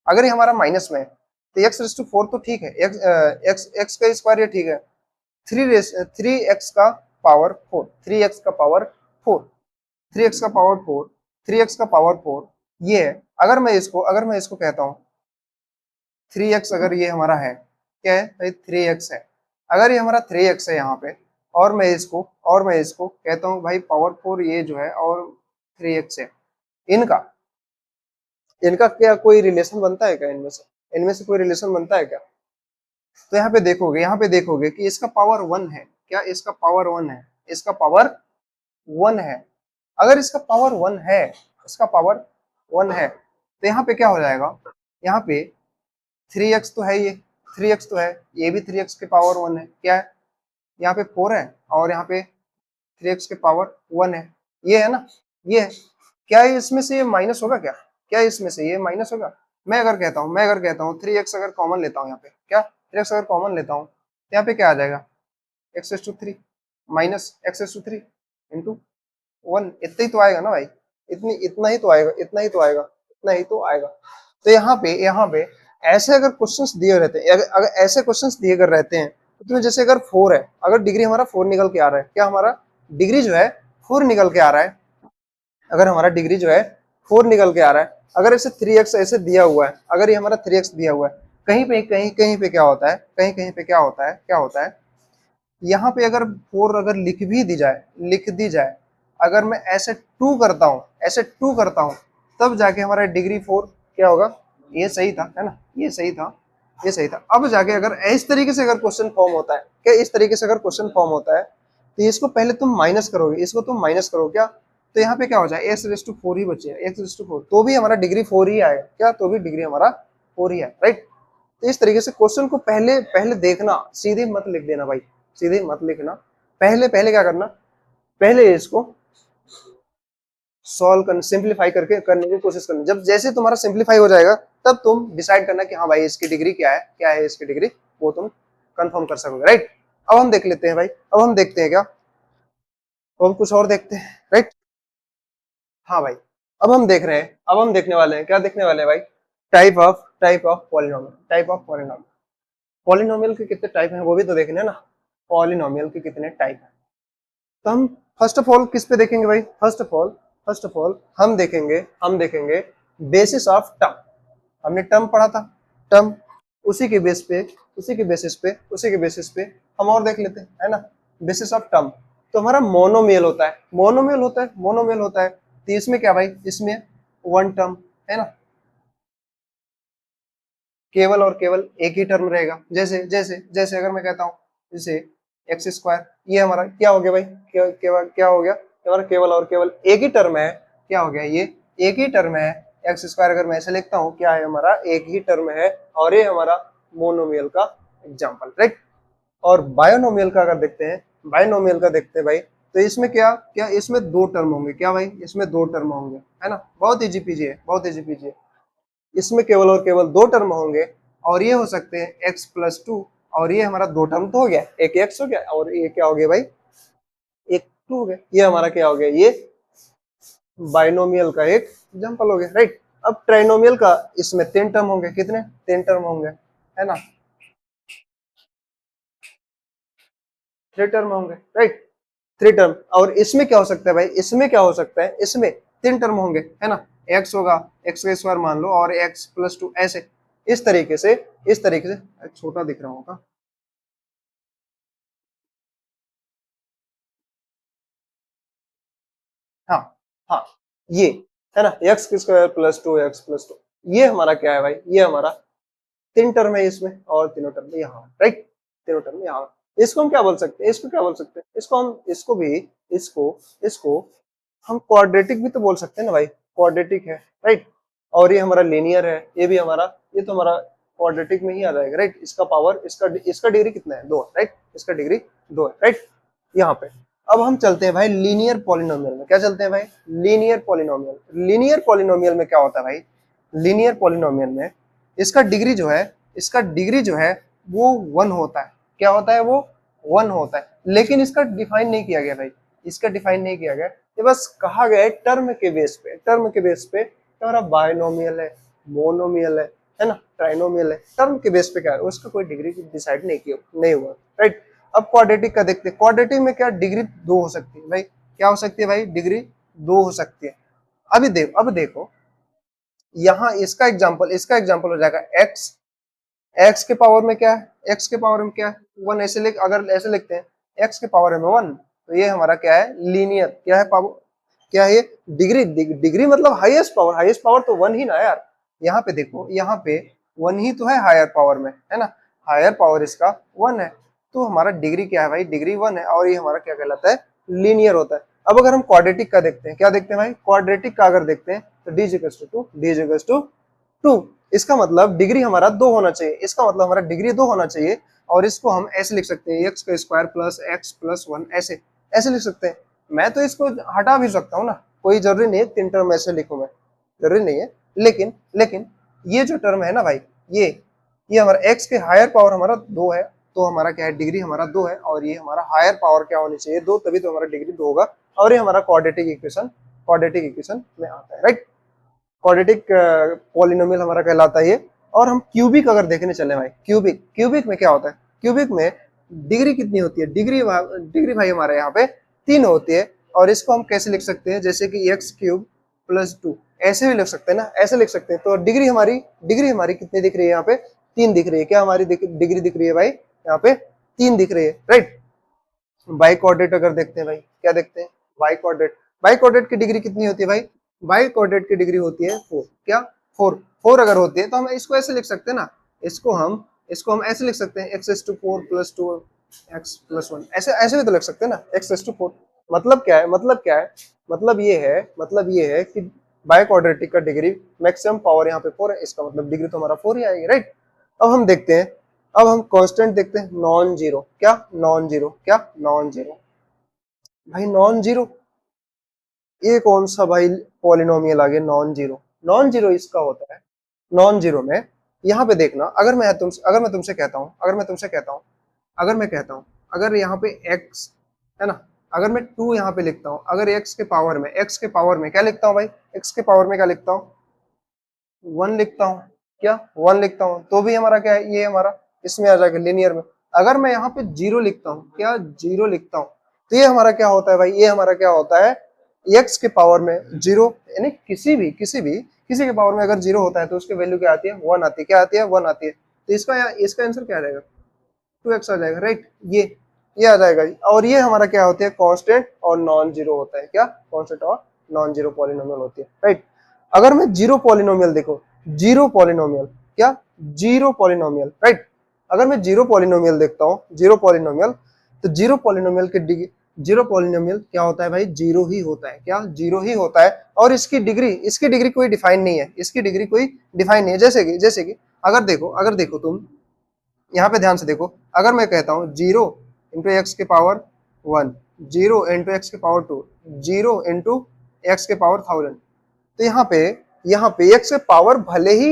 अगर ये हमारा माइनस में है, तो एक्स रेस टू फोर तो ठीक है, एक्स का स्क्वायर, ये ठीक है, थ्री एक्स का पावर फोर, थ्री एक्स का पावर फोर, ये है। अगर मैं इसको कहता हूँ थ्री एक्स, अगर ये हमारा है, क्या है भाई, थ्री एक्स है, अगर ये हमारा थ्री एक्स है यहाँ पे, और मैं इसको कहता हूँ भाई पावर 4 ये जो है और 3x है, इनका इनका क्या कोई रिलेशन बनता है क्या? इनमें से कोई रिलेशन बनता है क्या? तो यहाँ पे देखोगे कि इसका पावर 1 है क्या? इसका पावर 1 है, इसका पावर 1 है। अगर इसका पावर 1 है, इसका पावर 1 है, तो यहाँ पे क्या हो जाएगा? यहाँ पे 3x तो है, ये 3x तो है, ये भी 3x के पावर 1 है। क्या है? यहाँ पे 4 है और यहाँ पे 3x के पावर 1 है। ये है ना, ये है। क्या है इसमें से ये माइनस होगा क्या? क्या इसमें से ये माइनस होगा? मैं अगर कहता हूँ 3x अगर कॉमन लेता हूँ यहाँ पे, क्या 3x अगर कॉमन लेता हूँ तो यहाँ पे क्या आ जाएगा? x3 माइनस x3 इंटू 1, इतना ही तो आएगा ना भाई, इतना ही तो आएगा, इतना ही तो आएगा, इतना ही तो आएगा। तो यहाँ पे ऐसे अगर क्वेश्चंस दिए रहते हैं, अगर ऐसे क्वेश्चंस दिए कर रहते हैं, तो तुम्हें जैसे अगर 4 है, अगर डिग्री हमारा 4 निकल के आ रहा है, क्या हमारा डिग्री जो है 4 निकल के आ रहा है, अगर हमारा डिग्री जो है 4 निकल के आ रहा है, अगर इसे 3x ऐसे दिया हुआ है, अगर ये हमारा 3x दिया हुआ है, कहीं पे क्या होता है, कहीं पे क्या होता है, यहाँ पे अगर 4 अगर लिख दी जाए, अगर मैं ऐसे 2 करता हूँ तब जाके हमारा डिग्री 4 क्या होगा? ये सही था, है ना, ये सही था। अब जाके अगर इस तरीके से अगर क्वेश्चन फॉर्म होता है, क्या इस तरीके से अगर क्वेश्चन फॉर्म होता है, तो इसको पहले तुम माइनस करोगे, इसको तुम माइनस करो क्या, तो यहाँ पे क्या हो जाए? x4 ही बचेगा, x4, तो भी हमारा डिग्री 4 ही आएगा क्या? तो भी डिग्री हमारा 4 ही है, राइट। तो इस तरीके से क्वेश्चन को पहले पहले देखना, सीधे मत लिख देना भाई, सीधे मत लिखना। पहले पहले क्या करना, पहले इसको सॉल्व करना, सिंप्लीफाई करके करने की कोशिश करना। जब जैसे तुम्हारा सिंप्लीफाई हो जाएगा, तब तुम डिसाइड करना कि हाँ भाई इसकी डिग्री क्या है इसकी डिग्री, वो तुम कंफर्म कर सकोगे, राइट। अब हम देख लेते हैं भाई, अब हम देखते हैं क्या, अब हम कुछ और देखते हैं, राइट। हाँ भाई, अब हम देखने वाले हैं, क्या देखने वाले हैं भाई? टाइप ऑफ पॉलिनोमियल, पॉलिनोमियल के कितने टाइप हैं वो भी तो देखने हैं ना, पॉलिनोमियल के कितने टाइप हैं। तो हम फर्स्ट ऑफ ऑल किस पे देखेंगे भाई? फर्स्ट ऑफ ऑल हम देखेंगे बेसिस ऑफ टर्म। हमने टर्म पढ़ा था, टर्म, उसी के बेस पे हम और देख लेते हैं, है ना, बेसिस ऑफ टर्म। तो हमारा मोनोमियल होता है। तो इसमें क्या भाई? इसमें 1 टर्म, है ना, केवल और केवल एक ही टर्म रहेगा। जैसे जैसे जैसे अगर मैं कहता हूँ जैसे x², ये हमारा क्या हो गया भाई? क्या हो गया? हमारा केवल और केवल एक ही टर्म है, क्या हो गया? ये एक ही टर्म है, x²। अगर मैं ऐसे लिखता हूँ, क्या है हमारा? एक ही टर्म है, और ये हमारा मोनोमियल का एग्जाम्पल, राइट। और बायोनोमियल का अगर देखते हैं, भाई, तो इसमें क्या क्या इसमें 2 टर्म होंगे, क्या भाई? इसमें 2 टर्म होंगे, है ना, बहुत इजी पीजी है, बहुत इजी पीजी है। इसमें केवल और केवल 2 टर्म होंगे, और ये हो सकते हैं x+2, और ये हमारा 2 टर्म तो हो गया, एक x हो गया और ये क्या हो गया भाई? एक 2 हो गया। ये हमारा क्या हो गया? ये बाइनोमियल का एक एग्जांपल हो गया, राइट। अब ट्राइनोमियल का इसमें 3 टर्म होंगे, कितने? 3 टर्म होंगे, है ना, 3 टर्म होंगे, राइट, 3 टर्म। और इसमें क्या हो सकता है भाई? इसमें क्या हो सकता है? इसमें 3 टर्म होंगे, है ना, x होगा, x² मान लो, और x+2, ऐसे इस तरीके से छोटा दिख रहा होगा। हाँ, हाँ, ये है ना, x² + 2x+2, ये हमारा क्या है भाई? ये हमारा 3 टर्म है इसमें, और तीनों टर्म यहाँ, राइट, तीनों टर्म यहाँ। इसको हम क्या बोल सकते हैं? इसको इसको हम क्वाड्रेटिक भी तो बोल सकते हैं ना भाई, क्वाड्रेटिक है, राइट। और ये हमारा लीनियर है, ये तो हमारा क्वाड्रेटिक में ही आ जाएगा, राइट। इसका पावर, इसका डिग्री कितना है? 2, राइट, इसका डिग्री 2 है, राइट, यहाँ पे। अब हम चलते हैं भाई लीनियर पॉलिनोमियल में। क्या चलते हैं भाई? लीनियर पॉलिनोमियल में क्या होता है भाई? लीनियर पॉलिनोमियल में इसका डिग्री जो है वो 1 होता है। क्या होता है? वो 1 होता है, लेकिन इसका डिफाइन नहीं किया गया भाई, इसका डिफाइन नहीं किया गया। ये बस कहा गया है टर्म के बेस पे हमारा बायनोमियल है, मोनोमियल है ना, ट्राइनोमियल है। टर्म के बेस पे क्या है, उसका कोई डिग्री डिसाइड नहीं हुआ, राइट। अब क्वाड्रेटिक का देखते हैं। क्वाड्रेटिक में क्या डिग्री 2 हो सकती है भाई? क्या हो सकती है भाई? डिग्री 2 हो सकती है। अब देखो, यहाँ इसका एग्जांपल हो जाएगा x। x के पावर में क्या है? 1 ऐसे लिखते हैं, x के पावर में 1, तो ये हमारा क्या है, लीनियर। क्या है पावर, क्या है ये, डिग्री। डिग्री मतलब हाईएस्ट पावर, हाईएस्ट पावर तो 1 ही ना यार। यहाँ पे देखो, यहाँ पे 1 ही तो है हायर पावर में, है ना, हायर पावर इसका 1 है, तो हमारा डिग्री क्या है भाई, डिग्री 1 है, और ये हमारा क्या कहलाता है, लीनियर होता है। अब अगर हम क्वाड्रेटिक का देखते हैं, क्या देखते हैं भाई, क्वाड्रेटिक का अगर देखते हैं तो d equals to 2, d equals to 2। इसका मतलब डिग्री हमारा 2 होना चाहिए, इसका मतलब हमारा डिग्री 2 होना चाहिए। और इसको हम ऐसे लिख सकते हैं, एक्स का स्क्वायर प्लस एक्स प्लस 1, ऐसे ऐसे लिख सकते हैं। मैं तो इसको हटा भी सकता हूँ ना, कोई जरूरी नहीं है 3 टर्म ऐसे लिखूं मैं, जरूरी नहीं है। लेकिन लेकिन ये जो टर्म है ना भाई, ये हमारा एक्स के हायर पावर हमारा 2 है, तो हमारा क्या है, डिग्री हमारा 2 है, और ये हमारा हायर पावर क्या होनी चाहिए, 2, तभी तो हमारा डिग्री 2 होगा। और ये हमारा क्वाड्रेटिक इक्वेशन में आता है, राइट। क्वाड्रेटिक पॉलिनोमियल हमारा कहलाता है ये। और हम क्यूबिक अगर देखने चले भाई, क्यूबिक में क्या होता है, क्यूबिक में डिग्री कितनी होती है, डिग्री भाई हमारे यहाँ पे 3 होती है। और इसको हम कैसे लिख सकते हैं, जैसे कि एक्स क्यूब प्लस 2, ऐसे भी लिख सकते हैं ना, ऐसे लिख सकते हैं। तो डिग्री हमारी कितनी दिख रही है यहाँ पे, 3 दिख रही है। क्या हमारी डिग्री दिख रही है भाई, यहाँ पे 3 दिख रही है, राइट। बाई कोऑर्डिनेट अगर देखते हैं भाई, क्या देखते हैं, बाई कोऑर्डिनेट की डिग्री कितनी होती है भाई, बाई कोऑर्डिनेट की डिग्री होती है 4। क्या 4 अगर होती है तो हम इसको ऐसे लिख सकते हैं ना, इसको हम ऐसे लिख सकते हैं, x⁴ प्लस 2 x+1, ऐसे ऐसे भी तो लिख सकते हैं ना, x⁴। मतलब क्या है, मतलब ये है कि बाई क्वाड्रेटिक का डिग्री मैक्सिमम पावर यहाँ पे 4 है, इसका मतलब डिग्री तो हमारा 4 ही आएगी, राइट। अब हम देखते हैं, अब हम कांस्टेंट देखते हैं, नॉन जीरो। क्या नॉन जीरो, क्या नॉन जीरो भाई, नॉन जीरो, ये कौन सा भाई पॉलिनोमियल आ गया नॉन जीरो। नॉन जीरो इसका होता है, नॉन जीरो में यहाँ पे देखना, अगर मैं तुमसे कहता हूँ, अगर यहाँ पे x है ना, अगर मैं 2 यहाँ पे लिखता हूँ, अगर x के पावर में क्या लिखता हूँ भाई, x के पावर में क्या लिखता हूँ, 1 लिखता हूँ। क्या 1 लिखता हूँ, तो भी हमारा क्या है, ये हमारा इसमें आ जाएगा लीनियर में। अगर मैं यहाँ पे 0 लिखता हूँ, क्या 0 लिखता हूँ, तो ये हमारा क्या होता है भाई, ये हमारा क्या होता है, x के पावर में 0, यानी किसी के पावर में अगर 0 होता है तो उसकी वैल्यू क्या आती है, 1 आती है। क्या आती है, 1 आती है। तो इसका आंसर क्या आ जाएगा, 2x आ जाएगा, राइट। ये आ जाएगा। और ये हमारा क्या होता है, कांस्टेंट और नॉन जीरो होता है। क्या कांस्टेंट और नॉन जीरो पॉलिनोमियल होती है, राइट। अगर मैं जीरो पॉलिनोमियल देखो, जीरो पॉलिनोमियल, क्या जीरो पॉलिनोमियल, राइट। अगर मैं जीरो पॉलिनोमियल देखता हूँ, जीरो पॉलिनोमियल, तो जीरो पॉलिनोमियल क्या होता है भाई, जीरो ही होता है। क्या जीरो ही होता है। और इसकी डिग्री कोई डिफाइन नहीं है, जैसे कि अगर देखो तुम यहाँ पे ध्यान से देखो, अगर मैं कहता हूँ 0 इंटू एक्स के पावर 1, 0 इंटू एक्स के पावर 2, 0 इंटू एक्स के पावर 1000, तो यहाँ पे एक्स के पावर भले ही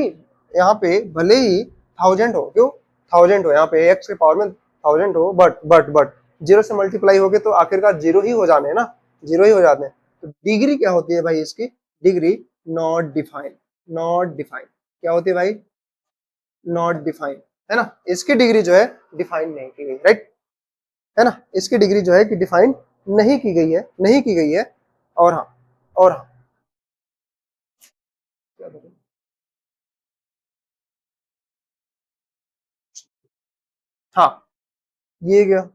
1000 हो, क्यों 1000 हो, यहाँ पे एक्स के पावर में 1000 हो, बट जीरो से मल्टीप्लाई हो गए तो आखिरकार जीरो ही हो जाने हैं ना, जीरो ही हो जाते हैं। तो डिग्री क्या होती है भाई, इसकी डिग्री नॉट डिफाइंड क्या होती है भाई, नॉट डिफाइंड, है ना। इसकी डिग्री जो है डिफाइन नहीं की गई, राइट, है ना। इसकी डिग्री जो है कि डिफाइन नहीं की गई है। और हाँ, और हाँ, क्या बोलूं? हाँ, ये क्या,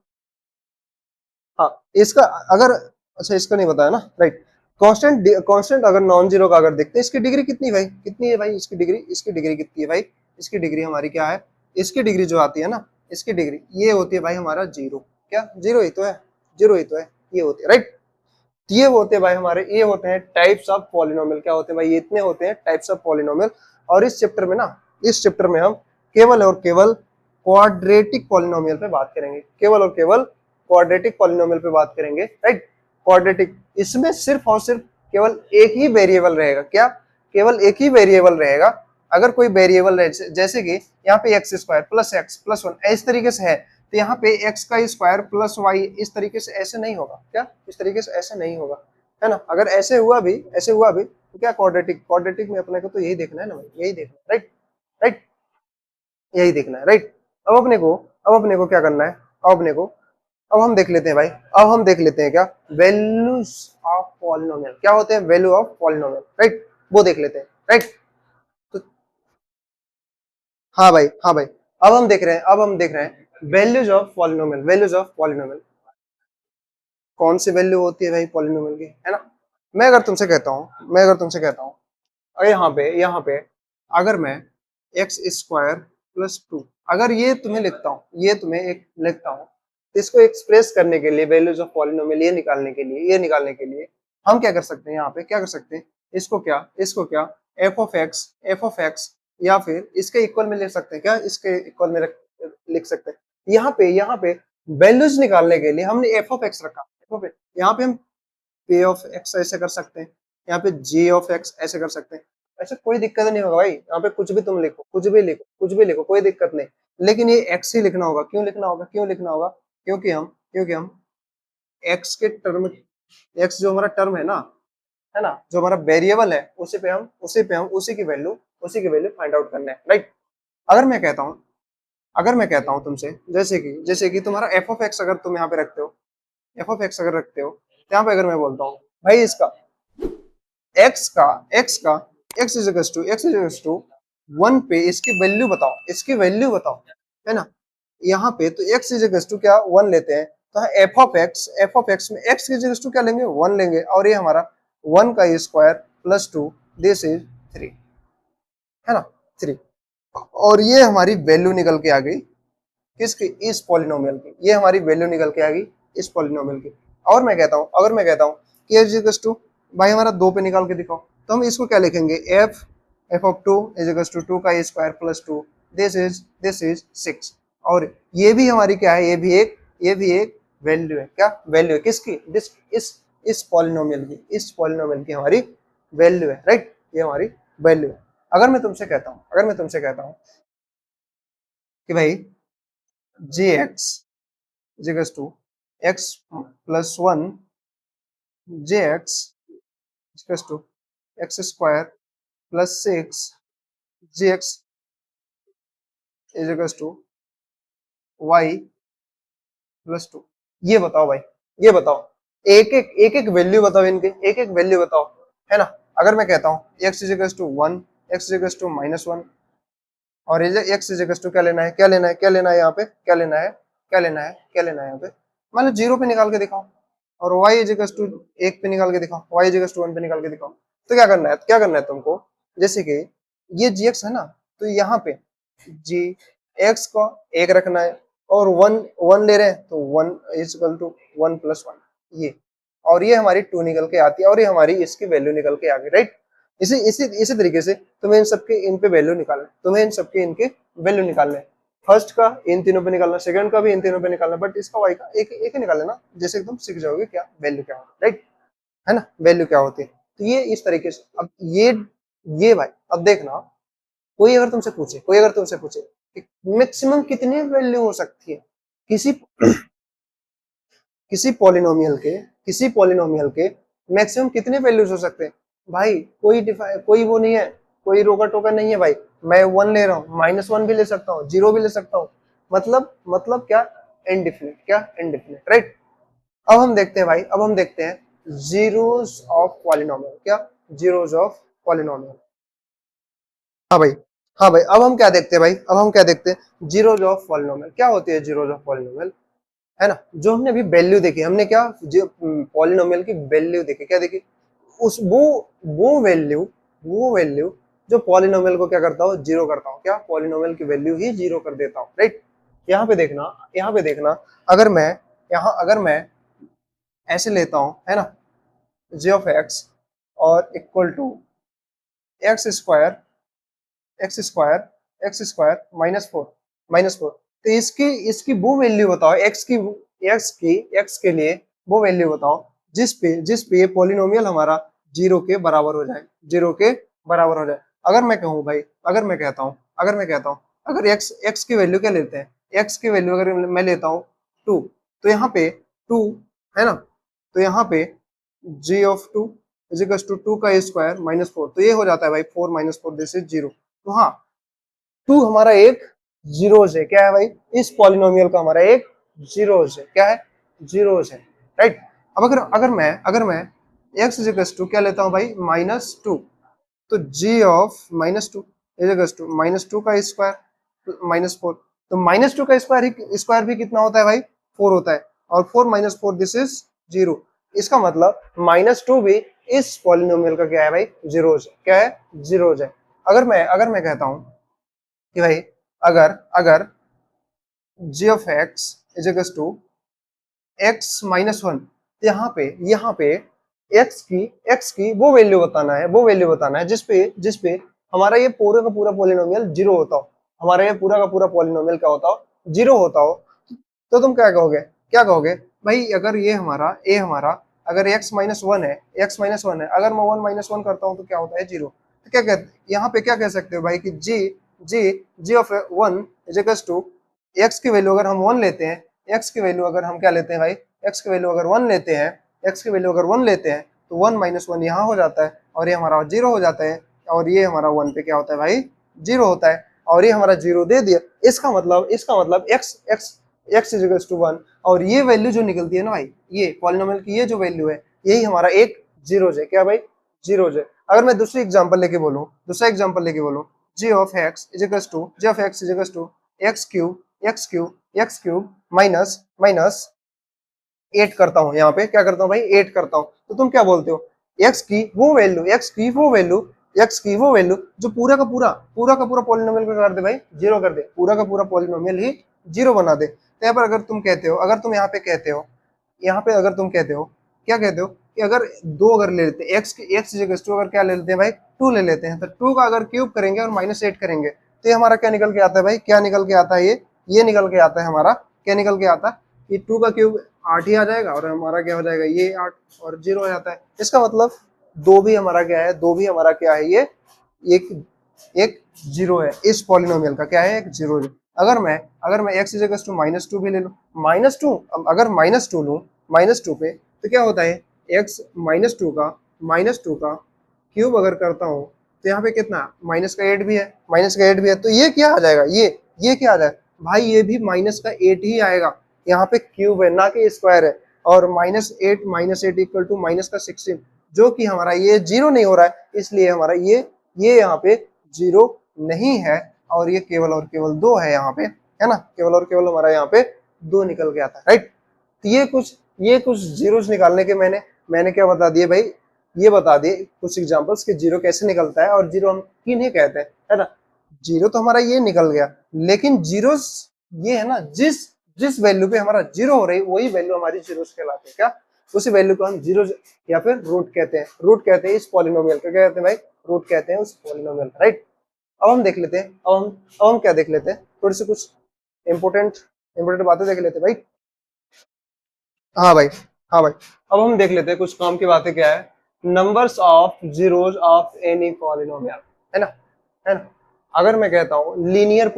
हाँ, इसका अगर, अच्छा इसका नहीं बताया ना, राइट। कांस्टेंट अगर नॉन जीरो का अगर देखते हैं, इसकी डिग्री कितनी है भाई, इसकी डिग्री कितनी है भाई, इसकी डिग्री हमारी क्या है, इसकी डिग्री जो आती है ना, इसकी डिग्री ये होती है भाई हमारा जीरो। क्या जीरो ही तो है, ये होती है, राइट। ये होते हैं भाई हमारे, ये होते हैं टाइप्स ऑफ पॉलिनोमियल। क्या होते हैं भाई, ये इतने होते हैं टाइप्स ऑफ पॉलिनोमियल। और इस चैप्टर में हम केवल और केवल क्वाड्रेटिक पॉलिनोमियल पे बात करेंगे, केवल और केवल क्वाड्रेटिक पॉलिनोमियल पे बात करेंगे, राइट। क्वाड्रेटिक, इसमें सिर्फ और सिर्फ केवल एक ही वेरिएबल रहेगा। क्या केवल एक ही वेरिएबल रहेगा। अगर कोई वेरिएबल रहे, जैसे कि यहाँ पे x² प्लस एक्स प्लस 1 इस तरीके से है, तो यहाँ पे x का स्क्वायर प्लस वाई इस तरीके से ऐसे नहीं होगा। क्या इस तरीके से ऐसे नहीं होगा, है ना। अगर ऐसे हुआ भी तो क्या क्वाड्रेटिक में अपने को तो यही देखना है ना भाई, यही देखना है, राइट, राइट, यही देखना है, राइट। अब अपने को क्या करना है, अब अपने को अब हम देख लेते हैं भाई, अब हम देख लेते हैं क्या, वैल्यूज ऑफ पॉलिनोमियल क्या होते हैं, वैल्यू ऑफ पॉलिनोमियल, राइट, वो देख लेते हैं, राइट। तो हाँ भाई, अब हम देख रहे हैं वैल्यूज ऑफ पॉलिनोमियल, कौन सी वैल्यू होती है भाई पॉलिनोमियल की, है ना। मैं अगर तुमसे कहता हूँ और यहाँ पे अगर मैं एक्स स्क्वायर प्लस टू, अगर ये तुम्हें एक लिखता हूँ, तो इसको एक्सप्रेस करने के लिए वैल्यूज ऑफ पॉलिनोमियल ये निकालने के लिए हम क्या कर सकते हैं, यहाँ पे क्या कर सकते हैं, इसको क्या एफ ऑफ एक्स या फिर इसके इक्वल में लिख सकते हैं, क्या इसके इक्वल में लिख सकते हैं। यहाँ पे वैल्यूज निकालने के लिए हमने एफ ऑफ एक्स रखा, यहाँ पे हम पे ऑफ एक्स ऐसे कर सकते हैं, यहाँ पे जी ऑफ एक्स ऐसे कर सकते हैं। ऐसे कोई दिक्कत नहीं होगा भाई, यहाँ पे कुछ भी तुम लिखो, कुछ भी लिखो, कोई दिक्कत नहीं। लेकिन ये एक्स ही लिखना होगा। क्यों लिखना होगा? क्योंकि हम एक्स के टर्म, एक्स जो हमारा टर्म है ना, जो हमारा वेरिएबल है, उसी पे हम उसी की वैल्यू फाइंड आउट करना है, राइट। अगर मैं कहता हूँ तुमसे, जैसे कि तुम्हारा एफ ऑफ एक्स अगर तुम यहाँ पे रखते हो, तो यहाँ पे अगर मैं बोलता हूँ भाई इसका एक्स का एक्स इज टू 1 पे इसकी वैल्यू बताओ, है ना। यहाँ पे तो एक्स इज टू क्या 1 लेते हैं, तो एफ ऑफ एक्स में एक्स इज टू क्या लेंगे 1 लेंगे, और ये हमारा 1 का स्क्वायर प्लस 2 दिस इज 3, है ना, 3। और ये हमारी वैल्यू निकल के आ गई किसकी, इस पॉलिनोमियल की। ये हमारी वैल्यू निकल के आ गई इस पॉलिनोमियल की। और मैं कहता हूँ कि एफ इज टू भाई हमारा 2 पे निकाल के दिखाओ, तो हम इसको क्या लिखेंगे, एफ ऑफ 2 इज टू 2 का स्क्वायर प्लस 2 दिस इज 6। और ये भी हमारी क्या है, ये भी एक वैल्यू है। क्या वैल्यू है किसकी, इस पॉलिनोमियल की हमारी वैल्यू है, राइट। ये हमारी वैल्यू है। अगर मैं तुमसे कहता हूँ कि भाई g x is two x plus 1 j x is two x square plus 6 g x is two y plus 2। ये बताओ भाई, ये बताओ, एक एक वैल्यू बताओ, इनके एक एक वैल्यू बताओ, है ना। अगर मैं कहता हूँ x is to 1, x is to -1, और एक्स इज टू क्या लेना है यहाँ पे, क्या लेना है यहाँ पे, मान लो 0 पे निकाल के दिखाओ, और y इज टू 1 पे निकाल के दिखाओ, y इज टू 1 पे निकाल के दिखाओ। तो क्या करना है तुमको, जैसे कि ये gx है ना, तो यहाँ पे gx को 1 रखना है, और 1 ले रहे हैं तो 1 इज इक्वल टू 1 प्लस 1, ये, और ये हमारी 2 निकल के आती है, और ये हमारी इसकी वैल्यू निकल के आ गई, राइट। इसी तरीके से तुम्हें इनके वैल्यू निकालना है। फर्स्ट का इन तीनों पे निकालना, सेकंड का भी इन तीनों पे निकालना, बट इसका वाई का एक एक ही निकाल लेना, जैसे कि तुम सीख जाओगे क्या वैल्यू क्या होती है, राइट, है ना, वैल्यू क्या होती है। तो ये इस तरीके से, अब ये भाई अब देखना, कोई अगर तुमसे पूछे कि मैक्सिमम कितनी वैल्यू हो सकती है किसी किसी पॉलिनोमियल के मैक्सिमम कितने वैल्यूज हो सकते हैं भाई, कोई वो नहीं है, कोई रोका टोका नहीं है भाई। मैं 1 ले रहा हूँ, -1 भी ले सकता हूँ, 0 भी ले सकता हूँ, मतलब क्या, इनडिफिनिट, राइट। अब हम देखते हैं जीरोस ऑफ पॉलिनोमियल, क्या जीरोस ऑफ पॉलिनोमियल। हाँ भाई, अब हम क्या देखते हैं जीरोस ऑफ पॉलिनोमियल। क्या होती है जीरोस ऑफ पॉलिनोमियल, है ना। जो हमने अभी वैल्यू देखी, हमने क्या जो पॉलिनोमियल की वैल्यू देखी, क्या देखी, उस वो वैल्यू जो पॉलिनोमियल को क्या करता हूँ, जीरो करता हूँ, क्या पॉलिनोमियल की वैल्यू ही जीरो कर देता हूँ, राइट। यहाँ पे देखना अगर मैं ऐसे लेता हूँ, है ना, जी ऑफ एक्स और equal to x square minus four. तो इसकी वो वैल्यू बताओ, एक्स के लिए वो वैल्यू बताओ जिस पे ये पॉलिनोमियल हमारा जीरो के बराबर हो जाए। अगर मैं कहता हूँ अगर एक्स की वैल्यू क्या लेते हैं, एक्स की वैल्यू अगर मैं लेता हूँ 2, तो यहाँ पे 2, है ना, तो यहाँ पे जी ऑफ 2 इज टू 2 का स्क्वायर -4, तो ये हो जाता है भाई 4 - 4 दिस इज 0। तो हाँ, 2 हमारा एक जीरोज है, क्या है भाई, इस पॉलिनोमियल का हमारा एक जीरोज है, क्या है, जीरोज है, राइट। अब अगर मैं एक्स इज टू क्या लेता हूँ भाई -2, तो जी ऑफ -2 इज टू -2 का स्क्वायर -4, तो -2 का स्क्वायर भी कितना होता है भाई, 4 होता है, और 4 - 4 दिस इज जीरो। इसका मतलब -2 भी इस पॉलिनोमियल का क्या है भाई, जीरोज। क्या है, जीरोज है। अगर मैं कहता हूं कि भाई अगर अगर g of x is equal to x-1, यहाँ पे x की वो वैल्यू बताना है जिसपे हमारा ये पूरा का पूरा पॉलिनोमियल जीरो होता हो, हमारा ये पूरा का पूरा पॉलिनोमियल क्या होता हो, जीरो होता हो। तो तुम क्या कहोगे भाई, अगर ये हमारा अगर x-1 है, अगर मैं 1 - 1 करता हूँ तो क्या होता है, जीरो। तो क्या कहते यहाँ पे क्या कह सकते हो भाई कि g g of 1 is equal to x की वैल्यू अगर हम 1 लेते हैं, एक्स की वैल्यू अगर हम क्या लेते हैं भाई, एक्स की वैल्यू अगर 1 लेते हैं, एक्स की वैल्यू अगर 1 लेते हैं तो 1 - 1 यहाँ हो जाता है और ये हमारा जीरो हो जाता है, और ये हमारा 1 पे क्या होता है भाई, जीरो होता है, और ये हमारा जीरो दे दिया। इसका मतलब x x x is equal to 1, और ये वैल्यू जो निकलती है ना भाई, ये पॉलिनोमियल की ये जो वैल्यू है, यही हमारा एक जीरोज है। क्या भाई, जीरोज है। अगर मैं दूसरा एग्जांपल लेके बोलूं, g of x x cube minus 8 करता हूँ, यहाँ पे क्या करता हूँ भाई, 8 करता हूँ। तो तुम क्या बोलते हो, एक्स की वो वैल्यू जो पूरा का पूरा पॉलिनोमियल को कर दे भाई, जीरो कर दे, पूरा का पूरा पॉलिनोमियल ही जीरो बना दे। तो यहाँ पर अगर तुम कहते हो, अगर तुम कहते हो क्या कहते हो कि अगर दो अगर ले लेते हैं, एक्स टू अगर क्या ले लेते हैं भाई, 2 ले लेते हैं, तो 2 का अगर क्यूब करेंगे और -8 करेंगे तो ये हमारा क्या निकल के आता है भाई, क्या निकल के आता है, ये निकल के आता है हमारा, क्या निकल के आता है कि 2 का क्यूब 8 ही आ जाएगा, और हमारा क्या हो जाएगा, ये 8 और जीरो हो जाता है। इसका मतलब दो भी हमारा क्या है, ये एक एक जीरो है, इस पॉलिनोमियल का क्या है, एक जीरो है। अगर मैं x इज टू -2 भी ले लूं, -2, अगर -2 लूं, -2 पे तो क्या होता है, x -2 का क्यूब अगर करता हूं तो यहाँ पे कितना, -8 भी है, तो ये क्या आ जाएगा, ये क्या आ जाएगा भाई, ये भी -8 ही आएगा। यहाँ पे क्यूब है ना कि स्क्वायर है, और -8 इक्वल टू -16, जो कि हमारा ये जीरो नहीं हो रहा है, इसलिए हमारा ये यहाँ पे जीरो नहीं है, और ये केवल और केवल 2 है यहाँ पे, है ना, केवल और केवल हमारा यहाँ पे 2 निकल के आता है, राइट। तो ये कुछ जीरोस निकालने के मैंने क्या बता दिए भाई, ये बता दिए कुछ एग्जांपल्स कि जीरो कैसे निकलता है, और जीरो हम किन्हें कहते हैं, है ना। जीरो तो हमारा ये निकल गया, लेकिन जीरोस ये है ना, जिस जिस वैल्यू पे हमारा जीरो हो रही है वही वैल्यू हमारी जीरोस कहलाते हैं। क्या, उसी वैल्यू को हम जीरो या फिर रूट कहते हैं इस पॉलिनोमियल का, क्या कहते हैं भाई, रूट कहते हैं उस पॉलिनोमियल का, राइट। अब हम देख लेते हैं, अब हम क्या देख लेते हैं, थोड़ी सी कुछ इंपोर्टेंट बातें देख लेते हैं भाई। हाँ भाई, हाँ भाई, अब हम देख लेते हैं कुछ काम की बातें, क्या है, numbers of zeros of any polynomial, है ना, है ना। अगर मैं कहता हूँ लीनियर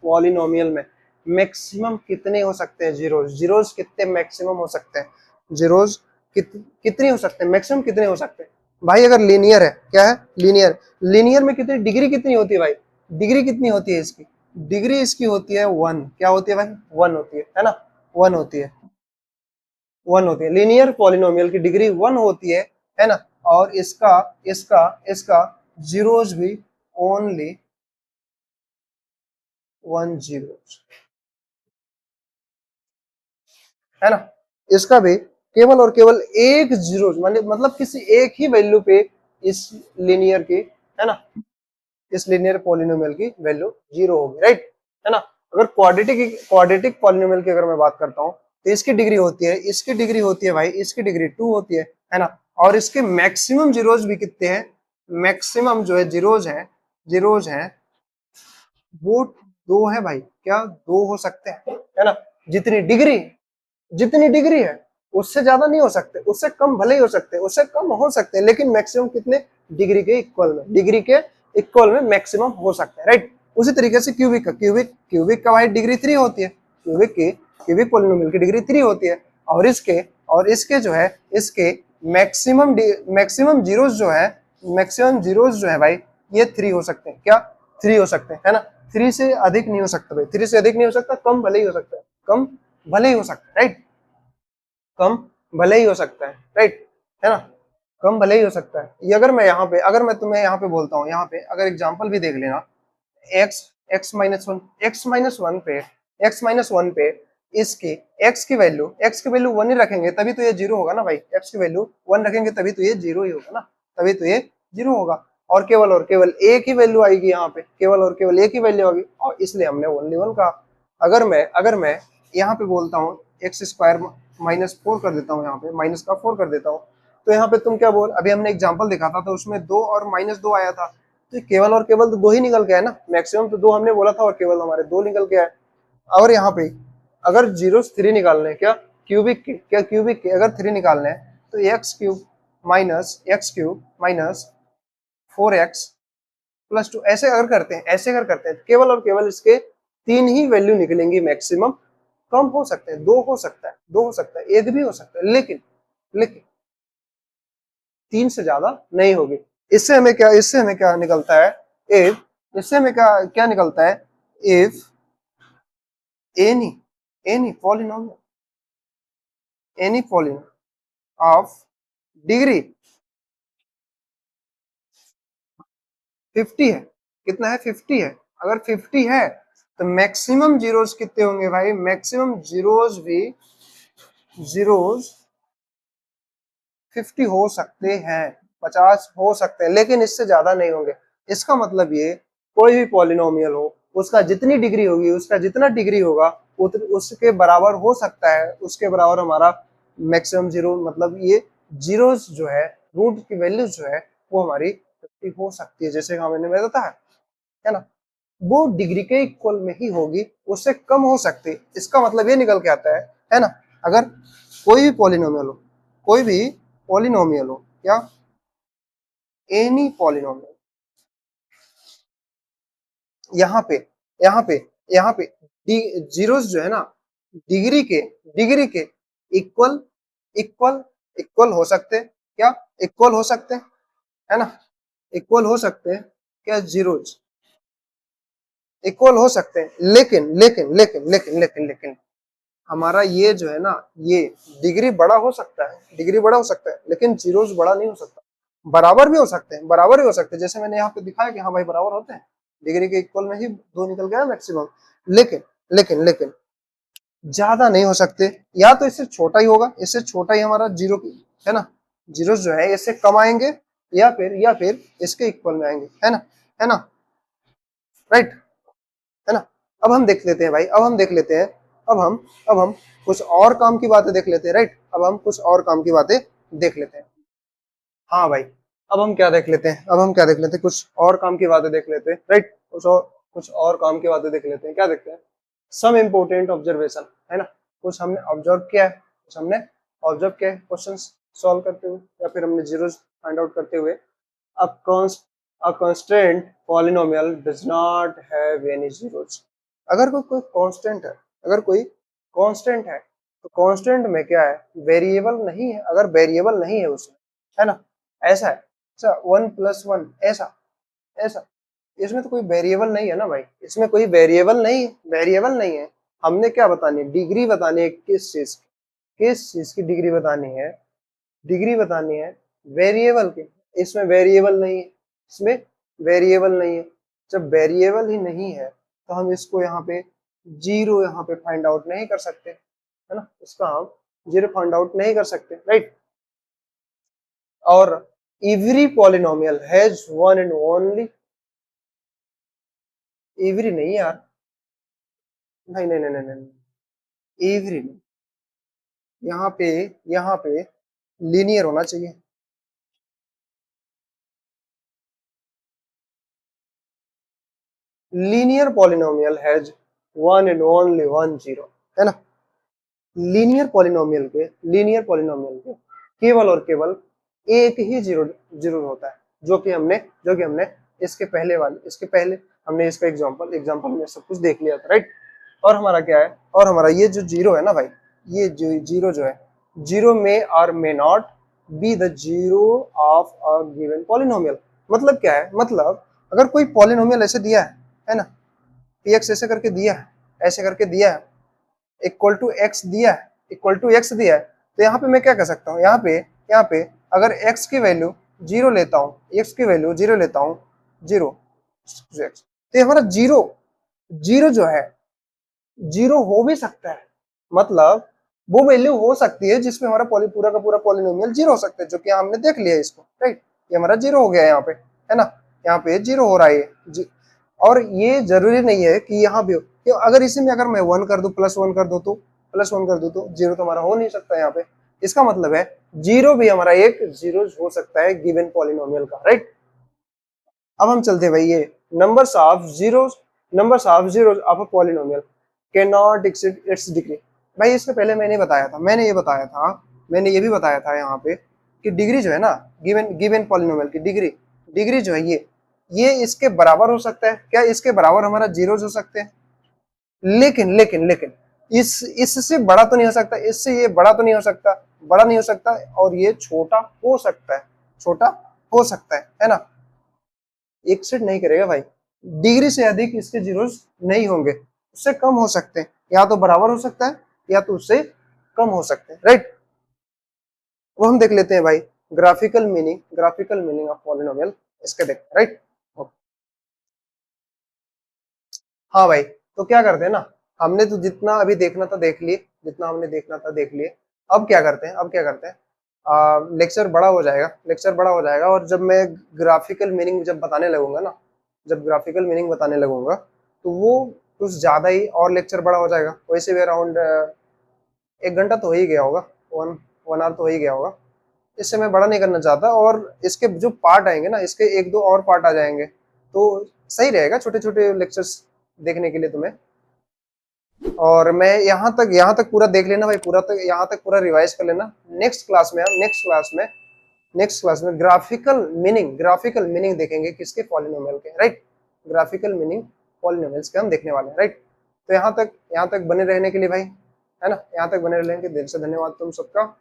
पॉलिनोमियल में मैक्सिमम कितने हो सकते हैं जीरोज कितने मैक्सिमम हो सकते हैं, जीरोज कितने हो सकते हैं, मैक्सिमम कितने हो सकते हैं भाई। अगर लीनियर है, क्या है, लीनियर में कितनी डिग्री कितनी होती है भाई, डिग्री कितनी होती है इसकी, डिग्री इसकी होती है 1। क्या होती है भाई, 1 होती है ना, 1 होती है, 1 होती है, लीनियर पॉलिनोमियल की डिग्री 1 होती है ना। और इसका इसका इसका जीरोज भी ओनली 1 जीरोज, है ना। इसका भी केवल और केवल एक जीरोज, मतलब किसी एक ही वैल्यू पे इस लीनियर की, है ना, इस लीनियर पॉलिनोमियल की वैल्यू जीरो होगी, राइट, है ना। अगर क्वाड्रेटिक पॉलिनोमियल की अगर मैं बात करता हूँ तो इसकी डिग्री होती है भाई, इसकी डिग्री 2 होती है ना। और इसके मैक्सिमम जीरोज भी कितने हैं, मैक्सिमम जो है जीरोज हैं वो 2 है भाई, क्या 2 हो सकते हैं, है ना। जितनी डिग्री जितनी डिग्री है उससे ज्यादा नहीं हो सकते, उससे कम भले ही हो सकते हैं, उससे कम हो सकते हैं, लेकिन मैक्सिमम कितने, डिग्री के इक्वल में मैक्सिमम हो सकते हैं, राइट। उसी तरीके से क्यूबिक का भाई डिग्री 3 होती है, क्यूबिक पॉलिनोमियल की डिग्री 3 होती है, और इसके जो है, इसके मैक्सिमम जीरोज जो है भाई, ये 3 हो सकते हैं, क्या 3 हो सकते हैं, है ना। 3 से अधिक नहीं हो सकता भाई, 3 से अधिक नहीं हो सकता, कम भले ही हो सकता है, कम भले ही हो सकता है, राइट, कम भले ही हो सकता है, राइट, है ना, कम भले ही हो सकता है। ये अगर मैं तुम्हें यहाँ पे बोलता हूँ, यहाँ पे अगर एग्जांपल भी देख लेना, एक्स एक्स माइनस वन पे इसके x की वैल्यू 1 ही रखेंगे तभी तो ये 0 होगा ना भाई। x की वैल्यू 1 रखेंगे तभी तो ये 0 ही होगा ना, तभी तो ये 0 होगा। और केवल एक ही वैल्यू आएगी यहाँ पे, केवल और केवल एक ही वैल्यू आएगी, और इसलिए हमने ओनली 1 कहा। अगर मैं यहाँ पे बोलता हूँ एक्स स्क्वायर -4 कर देता हूँ, यहाँ पे माइनस का 4 कर देता हूँ, तो यहाँ पे तुम क्या बोल, अभी हमने एग्जांपल देखा था तो उसमें 2 और -2 आया था, तो केवल और केवल तो 2 ही निकल के आए ना, मैक्सिमम तो 2 हमने बोला था और केवल हमारे 2 निकल के आए। और यहाँ पे अगर जीरो 3 निकालने हैं, क्या क्यूबिक के अगर 3 निकालने हैं तो x³ -4x+2 ऐसे अगर करते हैं केवल और केवल इसके 3 ही वैल्यू निकलेंगी मैक्सिमम। कम हो सकते हैं, 2 हो सकता है, 2 हो सकता है, 1 भी हो सकता है, लेकिन 3 से ज्यादा नहीं होगी। इससे हमें क्या निकलता है, इससे हमें क्या क्या निकलता है, if any polynomial of degree 50 है, कितना है 50 है, अगर 50 है तो मैक्सिमम जीरोस कितने होंगे भाई, मैक्सिमम जीरोस 50 हो सकते हैं, 50 हो सकते हैं, लेकिन इससे ज्यादा नहीं होंगे। इसका मतलब ये कोई भी पॉलिनोमियल हो, उसका जितनी डिग्री होगी, उसका जितना डिग्री होगा उसके बराबर हो सकता है, उसके बराबर हमारा मैक्सिमम जीरो, मतलब ये जीरोस जो है, रूट की वैल्यूज जो है वो हमारी 50 हो सकती है, जैसे मैंने बताया है ना, वो डिग्री के इक्वल में ही होगी, उससे कम हो सकती। इसका मतलब ये निकल के आता है ना, अगर कोई भी पॉलिनोमियल हो, कोई भी पॉलिनोमियल हो, क्या एनी पॉलिनोमियल, यहाँ पे यहाँ पे यहाँ पे जीरोस जो है ना, डिग्री के इक्वल इक्वल इक्वल हो सकते हैं, क्या इक्वल हो सकते हैं, है ना, इक्वल हो सकते हैं क्या, जीरोस इक्वल हो सकते हैं, लेकिन हमारा ये जो है ना, ये डिग्री बड़ा हो सकता है, लेकिन जीरोस बड़ा नहीं हो सकता। बराबर भी हो सकते हैं, बराबर भी हो सकते हैं, जैसे मैंने यहाँ पे दिखाया कि हाँ भाई बराबर होते हैं, डिग्री के इक्वल में ही 2 निकल गया मैक्सिमम, लेकिन लेकिन ज्यादा नहीं हो सकते, या तो इससे छोटा ही होगा, इससे छोटा ही हमारा जीरो है ना, जीरो जो है इससे कम आएंगे, या फिर इसके इक्वल में आएंगे, है ना, राइट, है ना। अब हम देख लेते हैं भाई, अब हम कुछ और काम की बातें देख लेते हैं, राइट, अब हम कुछ और काम की बातें देख लेते हैं। हाँ भाई, अब हम क्या देख लेते हैं, कुछ और काम की बातें देख लेते हैं, राइट, कुछ और काम की बातें देख लेते हैं, क्या देखते हैं, सम इम्पोर्टेंट ऑब्जर्वेशन, है ना, कुछ हमने ऑब्जर्व किया है, क्वेश्चन सॉल्व करते हुए, या फिर हमने जीरोस फाइंड आउट करते हुए। A const a constant polynomial does not have any zeros। अगर कोई कांस्टेंट है, तो कांस्टेंट में क्या है, वेरिएबल नहीं है, अगर वेरिएबल नहीं है उसमें, है ना, ऐसा है, अच्छा 1+1 ऐसा ऐसा, इसमें तो कोई वेरिएबल नहीं है ना भाई, इसमें कोई वेरिएबल नहीं है। हमने क्या बतानी है, डिग्री बतानी है, किस चीज की डिग्री बतानी है, वेरिएबल की। इसमें वेरिएबल नहीं है, जब वेरिएबल ही नहीं है तो हम इसको यहाँ पे जीरो यहाँ पे फाइंड आउट नहीं कर सकते, है ना, इसका हम जीरो फाइंड आउट नहीं कर सकते, राइट। और every polynomial has one and only, every नहीं यार, नहीं, एवरी नहीं, यहाँ पे लीनियर होना चाहिए, linear polynomial has one and only one zero, है ना, लीनियर पॉलिनोमियल के केवल और केवल एक ही जीरो जरूर होता है, जो कि हमने इसके पहले हमने इसका एग्जांपल में सब कुछ देख लिया था, राइट। और हमारा क्या है, और हमारा ये जो जीरो है ना भाई, ये जो जीरो जो है, जीरो में और may not be the zero of a given polynomial. मतलब क्या है, मतलब अगर कोई पॉलिनोमियल ऐसे दिया है ना, px ऐसे करके दिया है इक्वल टू एक्स दिया है, तो यहाँ पे मैं क्या कर सकता हूँ, यहाँ पे अगर x की वैल्यू जीरो लेता हूँ, जीरो तो हमारा जीरो जीरो जो है, जीरो हो भी सकता है, मतलब वो वैल्यू हो सकती है जिसमें हमारा पूरा का पूरा पॉलिनोमियल जीरो हो सकता है, जो कि हमने देख लिया इसको, राइट। ये हमारा जीरो हो गया यहाँ पे, है ना, यहाँ पे जीरो हो रहा है और ये जरूरी नहीं है कि यहाँ भी हो, क्यों अगर इसी में अगर मैं 1 कर दूं, +1 कर दूं तो +1 कर दूं तो जीरो तो हमारा हो नहीं सकता यहाँ पे। इसका मतलब है जीरो भी हमारा एक जीरो हो सकता है गिवन पॉलिनोमियल का, राइट। अब हम चलते हैं भाई, ये numbers of zeros of a polynomial can not exceed it's degree. भाई इसके पहले मैंने बताया था, मैंने ये भी बताया था यहाँ पे कि डिग्री जो है ना, गिवन गिवन पॉलिनोमियल की डिग्री जो है ये इसके बराबर हो सकता है क्या, इसके बराबर हमारा जीरोस हो सकते हैं, लेकिन इससे बड़ा तो नहीं हो सकता, इससे ये बड़ा तो नहीं हो सकता, बड़ा नहीं हो सकता, और ये छोटा हो सकता है, छोटा हो सकता है ना, एक्सिड नहीं करेगा भाई, डिग्री से अधिक इसके जीरोस नहीं होंगे, उससे कम हो सकते हैं, या तो बराबर हो सकता है या तो उससे कम हो सकते हैं, राइट। वो हम देख लेते हैं भाई, ग्राफिकल मीनिंग ऑफ पॉलिनोमियल, इसके देख, राइट। हाँ भाई, तो क्या करते हैं ना, हमने तो जितना अभी देखना था देख लिए, जितना हमने देखना था देख लिए। अब क्या करते हैं, लेक्चर बड़ा हो जाएगा, और जब मैं ग्राफिकल मीनिंग जब बताने लगूंगा ना, जब ग्राफिकल मीनिंग बताने लगूंगा तो वो कुछ ज्यादा ही और लेक्चर बड़ा हो जाएगा, वैसे भी अराउंड 1 घंटा तो हो ही गया होगा, वन आवर तो हो ही गया होगा, इससे मैं बड़ा नहीं करना चाहता। और इसके जो पार्ट आएंगे ना, इसके एक दो और पार्ट आ जाएंगे तो सही रहेगा, छोटे छोटे लेक्चर्स देखने के लिए तुम्हें। और मैं यहाँ तक पूरा देख लेना भाई, पूरा तक यहाँ तक पूरा रिवाइज कर लेना। नेक्स्ट क्लास में ग्राफिकल मीनिंग देखेंगे किसके, पॉलिनोमियल के, राइट। ग्राफिकल मीनिंग पॉलिनोमियल्स के हम देखने वाले हैं, राइट। तो यहाँ तक बने रहने के लिए भाई, है ना, यहाँ तक बने रहने के दिल से धन्यवाद तुम सबका।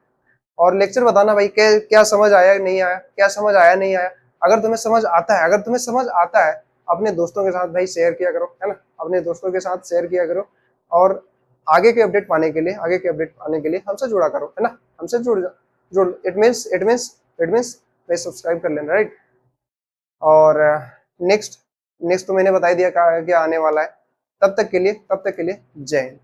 और लेक्चर बताना भाई, क्या समझ आया नहीं आया, क्या समझ आया नहीं आया। अगर तुम्हें समझ आता है अपने दोस्तों के साथ भाई शेयर किया करो, है ना, अपने दोस्तों के साथ शेयर किया करो। और आगे के अपडेट पाने के लिए हमसे जुड़ा करो, है ना, हमसे जुड़ इट मीन्स भाई सब्सक्राइब कर लेना, राइट। और नेक्स्ट नेक्स्ट तो मैंने बता ही दिया क्या आने वाला है। तब तक के लिए जय हिंद।